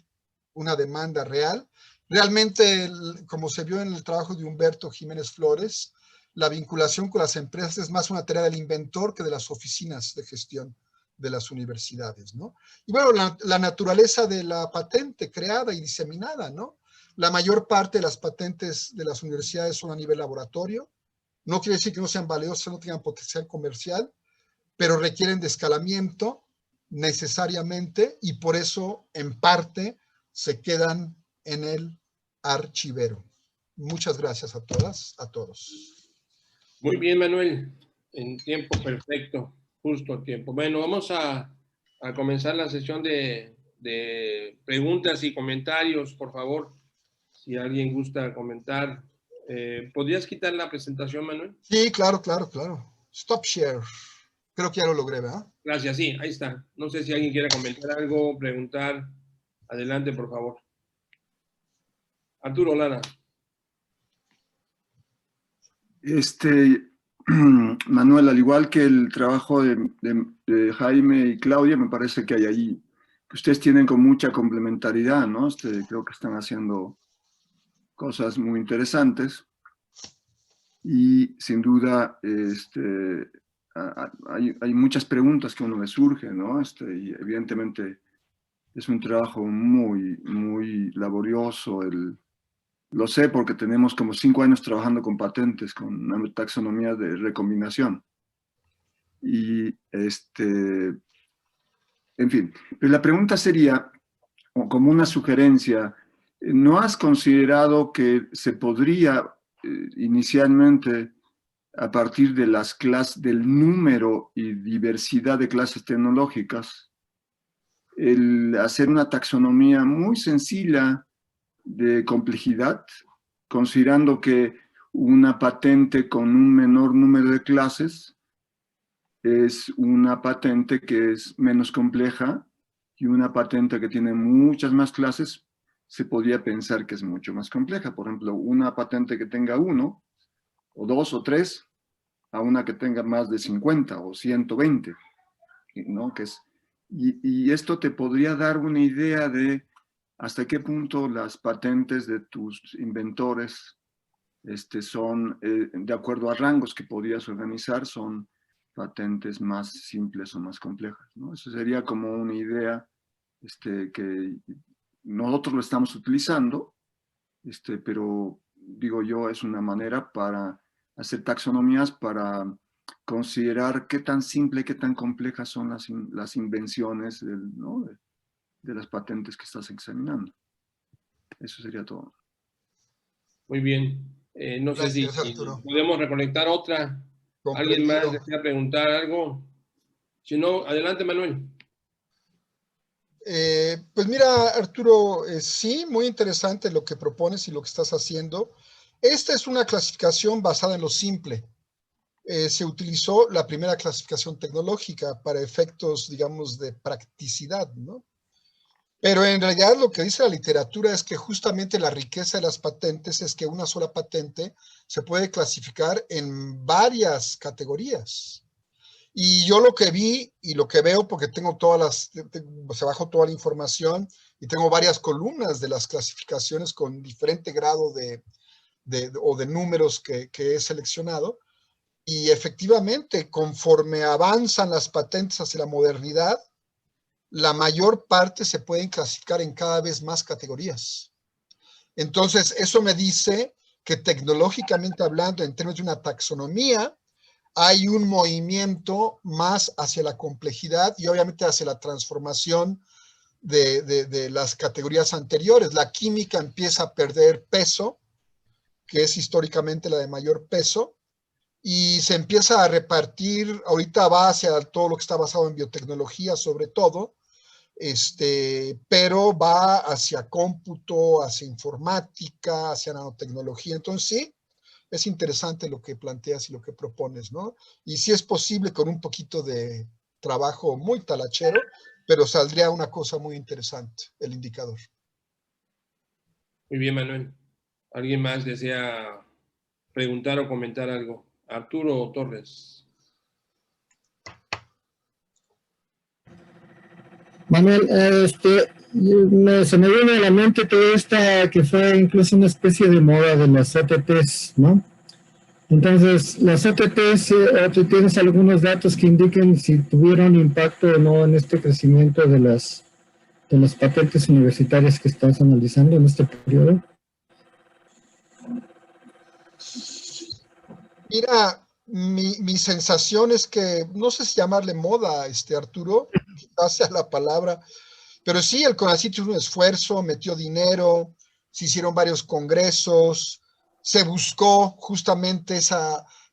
una demanda real. Realmente, como se vio en el trabajo de Humberto Jiménez Flores, la vinculación con las empresas es más una tarea del inventor que de las oficinas de gestión de las universidades, ¿no? Y bueno, la naturaleza de la patente creada y diseminada, ¿no? La mayor parte de las patentes de las universidades son a nivel laboratorio. No quiere decir que no sean valiosas, no tengan potencial comercial, pero requieren de escalamiento necesariamente y por eso, en parte, se quedan en el archivero. Muchas gracias a todas, a todos. Muy bien, Manuel. En tiempo perfecto, justo a tiempo. Bueno, vamos a comenzar la sesión de preguntas y comentarios, por favor. Si alguien gusta comentar. ¿Podrías quitar la presentación, Manuel? Sí, claro. Stop share. Creo que ya lo logré, ¿verdad? Gracias, sí, ahí está. No sé si alguien quiere comentar algo, preguntar. Adelante, por favor. Arturo Lara. Manuel, al igual que el trabajo de Jaime y Claudia, me parece que hay ahí, que ustedes tienen con mucha complementariedad, ¿no? Creo que están haciendo cosas muy interesantes y sin duda hay muchas preguntas que a uno le surgen, ¿no? Y evidentemente es un trabajo muy, muy laborioso. Lo sé porque tenemos como 5 años trabajando con patentes, con una taxonomía de recombinación. Y en fin, pero la pregunta sería, o como una sugerencia, ¿no has considerado que se podría inicialmente, a partir de las clases, del número y diversidad de clases tecnológicas, el hacer una taxonomía muy sencilla de complejidad, considerando que una patente con un menor número de clases es una patente que es menos compleja y una patente que tiene muchas más clases, se podría pensar que es mucho más compleja. Por ejemplo, una patente que tenga 1, o 2, o 3, a una que tenga más de 50 o 120, ¿no? Y esto te podría dar una idea de hasta qué punto las patentes de tus inventores son, de acuerdo a rangos que podrías organizar, son patentes más simples o más complejas, ¿no? Eso sería como una idea que nosotros lo estamos utilizando, pero digo yo, es una manera para hacer taxonomías, para considerar qué tan simple, qué tan complejas son las invenciones ¿no? de las patentes que estás examinando. Eso sería todo. Muy bien. No sé si podemos reconectar otra. ¿Alguien más desea preguntar algo? Si no, adelante, Manuel. Pues mira, Arturo, sí, muy interesante lo que propones y lo que estás haciendo. Esta es una clasificación basada en lo simple. Se utilizó la primera clasificación tecnológica para efectos, digamos, de practicidad, ¿no? Pero en realidad lo que dice la literatura es que justamente la riqueza de las patentes es que una sola patente se puede clasificar en varias categorías. Y yo lo que vi y lo que veo, porque tengo se bajó toda la información y tengo varias columnas de las clasificaciones con diferente grado de números que he seleccionado. Y efectivamente, conforme avanzan las patentes hacia la modernidad, la mayor parte se pueden clasificar en cada vez más categorías. Entonces, eso me dice que tecnológicamente hablando, en términos de una taxonomía, hay un movimiento más hacia la complejidad y obviamente hacia la transformación de las categorías anteriores. La química empieza a perder peso, que es históricamente la de mayor peso, y se empieza a repartir, ahorita va hacia todo lo que está basado en biotecnología sobre todo, pero va hacia cómputo, hacia informática, hacia nanotecnología. Entonces sí, es interesante lo que planteas y lo que propones, ¿no? Y sí es posible con un poquito de trabajo muy talachero, pero saldría una cosa muy interesante, el indicador. Muy bien, Manuel. ¿Alguien más desea preguntar o comentar algo? Arturo Torres. Manuel, se me viene a la mente toda esta que fue incluso una especie de moda de las OTTs, ¿no? Entonces, las OTTs, ¿tú tienes algunos datos que indiquen si tuvieron impacto o no en este crecimiento de las patentes universitarias que estás analizando en este periodo? Mira, mi sensación es que, no sé si llamarle moda, Arturo, quizás sea la palabra, pero sí, el CONACYT hizo un esfuerzo, metió dinero, se hicieron varios congresos, se buscó justamente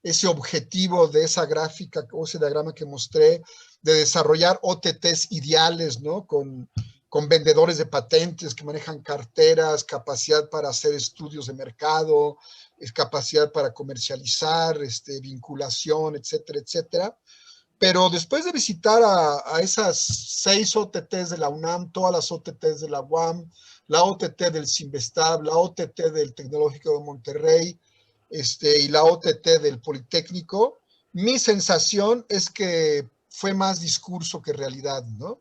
ese objetivo de esa gráfica o ese diagrama que mostré, de desarrollar OTTs ideales, ¿no? Con vendedores de patentes que manejan carteras, capacidad para hacer estudios de mercado, capacidad para comercializar, vinculación, etcétera, etcétera. Pero después de visitar a esas 6 OTTs de la UNAM, todas las OTTs de la UAM, la OTT del CIMBESTAB, la OTT del Tecnológico de Monterrey, y la OTT del Politécnico, mi sensación es que fue más discurso que realidad, ¿no?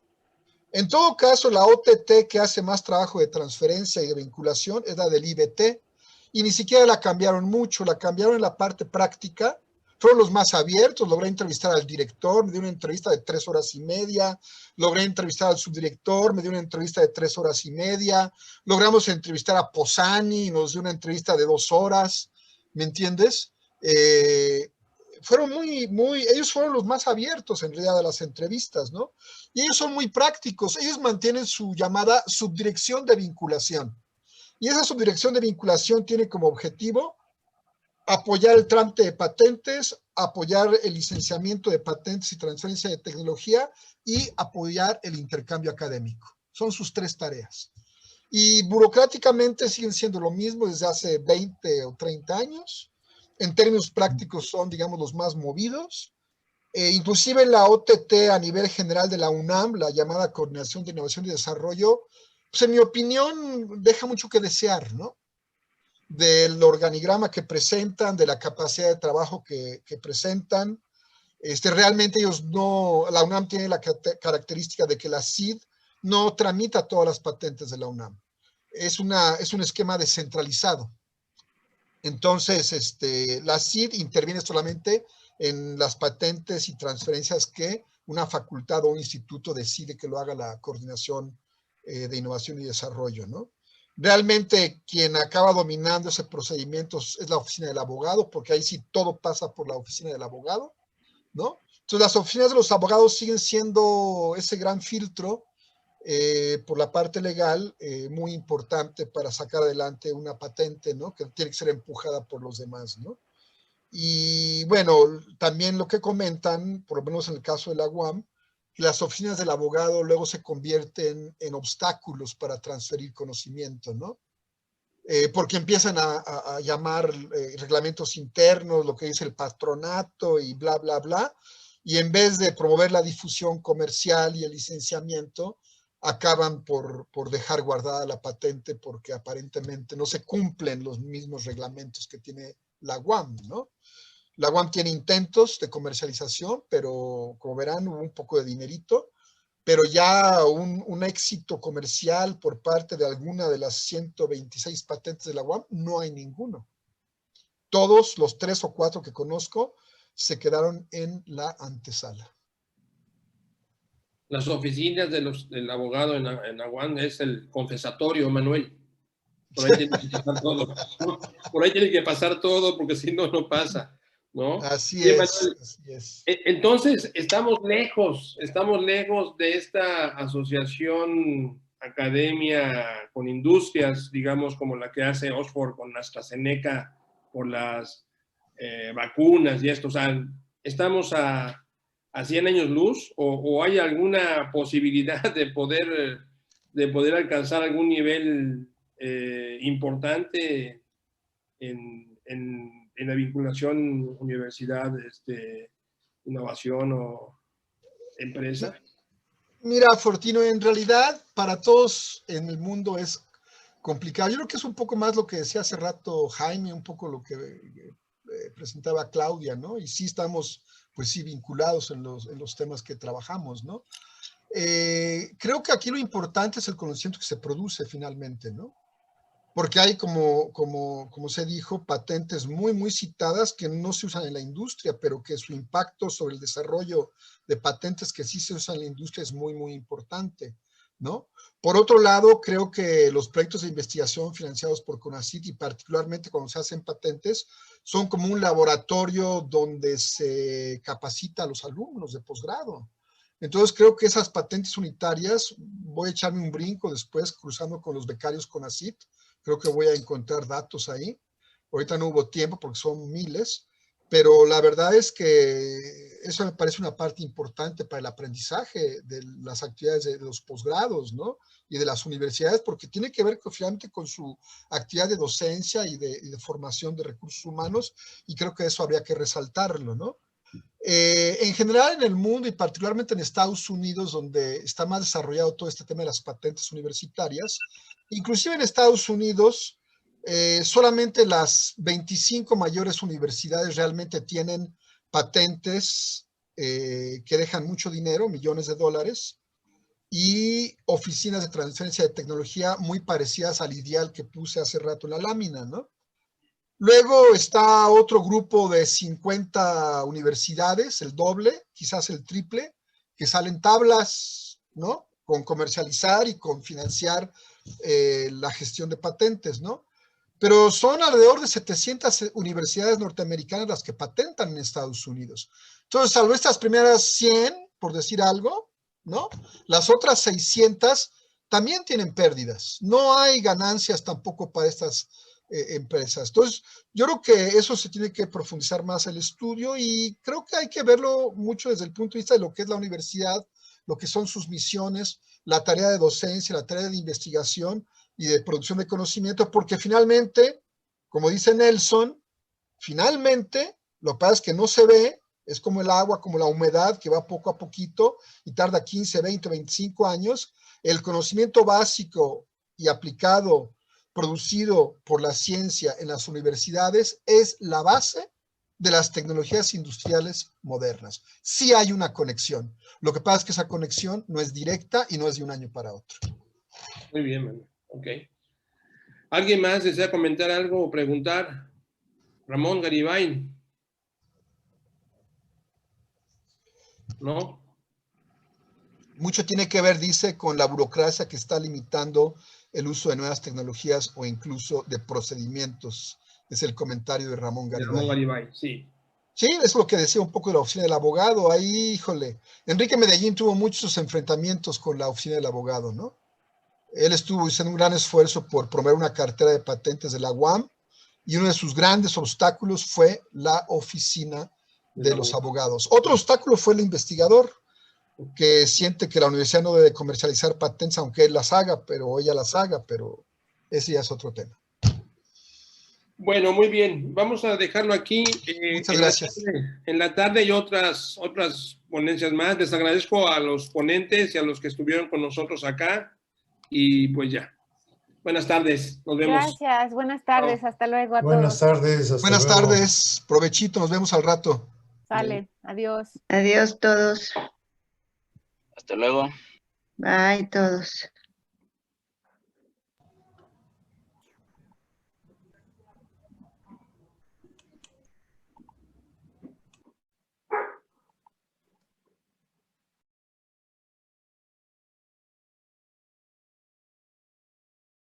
En todo caso, la OTT que hace más trabajo de transferencia y de vinculación es la del IBT, y ni siquiera la cambiaron mucho, la cambiaron en la parte práctica, fueron los más abiertos, logré entrevistar al director, me dio una entrevista de 3 horas y media, logré entrevistar al subdirector, me dio una entrevista de 3 horas y media, logramos entrevistar a Posani, nos dio una entrevista de 2 horas, ¿me entiendes? Fueron ellos fueron los más abiertos en realidad de las entrevistas, ¿no? Y ellos son muy prácticos, ellos mantienen su llamada subdirección de vinculación. Y esa subdirección de vinculación tiene como objetivo apoyar el trámite de patentes, apoyar el licenciamiento de patentes y transferencia de tecnología y apoyar el intercambio académico. Son sus 3 tareas. Y burocráticamente siguen siendo lo mismo desde hace 20 o 30 años. En términos prácticos son, digamos, los más movidos. Inclusive la OTT a nivel general de la UNAM, la llamada Coordinación de Innovación y Desarrollo, pues en mi opinión deja mucho que desear, ¿no? Del organigrama que presentan, de la capacidad de trabajo que presentan. Realmente ellos no, la UNAM tiene la característica de que la CID no tramita todas las patentes de la UNAM. Es un esquema descentralizado. Entonces, la CID interviene solamente en las patentes y transferencias que una facultad o un instituto decide que lo haga la Coordinación de Innovación y Desarrollo, ¿no? Realmente quien acaba dominando ese procedimiento es la oficina del abogado, porque ahí sí todo pasa por la oficina del abogado, ¿no? Entonces las oficinas de los abogados siguen siendo ese gran filtro por la parte legal muy importante para sacar adelante una patente, ¿no? Que tiene que ser empujada por los demás, ¿no? Y bueno, también lo que comentan, por lo menos en el caso de la UAM, que las oficinas del abogado luego se convierten en obstáculos para transferir conocimiento, ¿no? Porque empiezan a llamar reglamentos internos, lo que dice el patronato y bla, bla, bla, y en vez de promover la difusión comercial y el licenciamiento, acaban por dejar guardada la patente porque aparentemente no se cumplen los mismos reglamentos que tiene la UAM, ¿no? La UAM tiene intentos de comercialización, pero como verán hubo un poco de dinerito, pero ya un éxito comercial por parte de alguna de las 126 patentes de la UAM, no hay ninguno. Todos los 3 o 4 que conozco se quedaron en la antesala. Las oficinas del abogado en la UAM es el confesatorio, Manuel. Por ahí tiene que pasar todo, ¿no? Por ahí tiene que pasar todo, porque si no, no pasa, ¿no? Así Bien, es, Manuel, así es. Entonces, estamos lejos de esta asociación academia con industrias, digamos, como la que hace Oxford con AstraZeneca por las vacunas y esto. O sea, ¿estamos a 100 años luz o hay alguna posibilidad de poder alcanzar algún nivel importante en la vinculación universidad, innovación o empresa? Mira, Fortino, en realidad para todos en el mundo es complicado. Yo creo que es un poco más lo que decía hace rato Jaime, un poco lo que presentaba Claudia, ¿no? Y sí estamos, pues sí, vinculados en los temas que trabajamos, ¿no? Creo que aquí lo importante es el conocimiento que se produce finalmente, ¿no? Porque hay, como se dijo, patentes muy, muy citadas que no se usan en la industria, pero que su impacto sobre el desarrollo de patentes que sí se usan en la industria es muy, muy importante, ¿no? Por otro lado, creo que los proyectos de investigación financiados por CONACYT y particularmente cuando se hacen patentes, son como un laboratorio donde se capacita a los alumnos de posgrado. Entonces creo que esas patentes unitarias, voy a echarme un brinco después cruzando con los becarios CONACYT, creo que voy a encontrar datos ahí. Ahorita no hubo tiempo porque son miles, pero la verdad es que eso me parece una parte importante para el aprendizaje de las actividades de los posgrados, ¿no? Y de las universidades, porque tiene que ver finalmente con su actividad de docencia y de formación de recursos humanos, y creo que eso habría que resaltarlo, ¿no? En general en el mundo y particularmente en Estados Unidos, donde está más desarrollado todo este tema de las patentes universitarias, inclusive en Estados Unidos, solamente las 25 mayores universidades realmente tienen patentes que dejan mucho dinero, millones de dólares, y oficinas de transferencia de tecnología muy parecidas al ideal que puse hace rato en la lámina, ¿no? Luego está otro grupo de 50 universidades, el doble, quizás el triple, que salen tablas, ¿no? Con comercializar y con financiar la gestión de patentes, ¿no? Pero son alrededor de 700 universidades norteamericanas las que patentan en Estados Unidos. Entonces, salvo estas primeras 100, por decir algo, ¿no? Las otras 600 también tienen pérdidas. No hay ganancias tampoco para estas empresas. Entonces, yo creo que eso se tiene que profundizar más el estudio y creo que hay que verlo mucho desde el punto de vista de lo que es la universidad, lo que son sus misiones, la tarea de docencia, la tarea de investigación y de producción de conocimiento, porque finalmente, como dice Nelson, finalmente, lo que pasa es que no se ve, Es como el agua, como la humedad, que va poco a poquito y tarda 15, 20, 25 años. El conocimiento básico y aplicado, producido por la ciencia en las universidades, es la base de las tecnologías industriales modernas. Sí hay una conexión. Lo que pasa es que esa conexión no es directa y no es de un año para otro. Muy bien, Manuel. Ok. ¿Alguien más desea comentar algo o preguntar? Ramón Garibay. ¿No? Mucho tiene que ver, dice, con la burocracia que está limitando el uso de nuevas tecnologías o incluso de procedimientos. Es el comentario de Ramón Garibay. Ramón Garibay, sí. Sí, es lo que decía un poco de la oficina del abogado. Ahí, híjole, Enrique Medellín tuvo muchos enfrentamientos con la oficina del abogado, ¿no? Él estuvo haciendo un gran esfuerzo por promover una cartera de patentes de la UAM y uno de sus grandes obstáculos fue la oficina de los abogados. Otro obstáculo fue el investigador, que siente que la universidad no debe comercializar patentes aunque él las haga, pero ella las haga, pero ese ya es otro tema. Bueno, muy bien. Vamos a dejarlo aquí. Muchas gracias. En la tarde hay otras ponencias más. Les agradezco a los ponentes y a los que estuvieron con nosotros acá. Y pues ya. Buenas tardes. Nos vemos. Gracias. Buenas tardes. Hasta luego a Buenas todos. tardes. Hasta Buenas luego. tardes. Provechito. Nos vemos al rato. Sale. Adiós. Adiós todos. Hasta luego. Bye todos.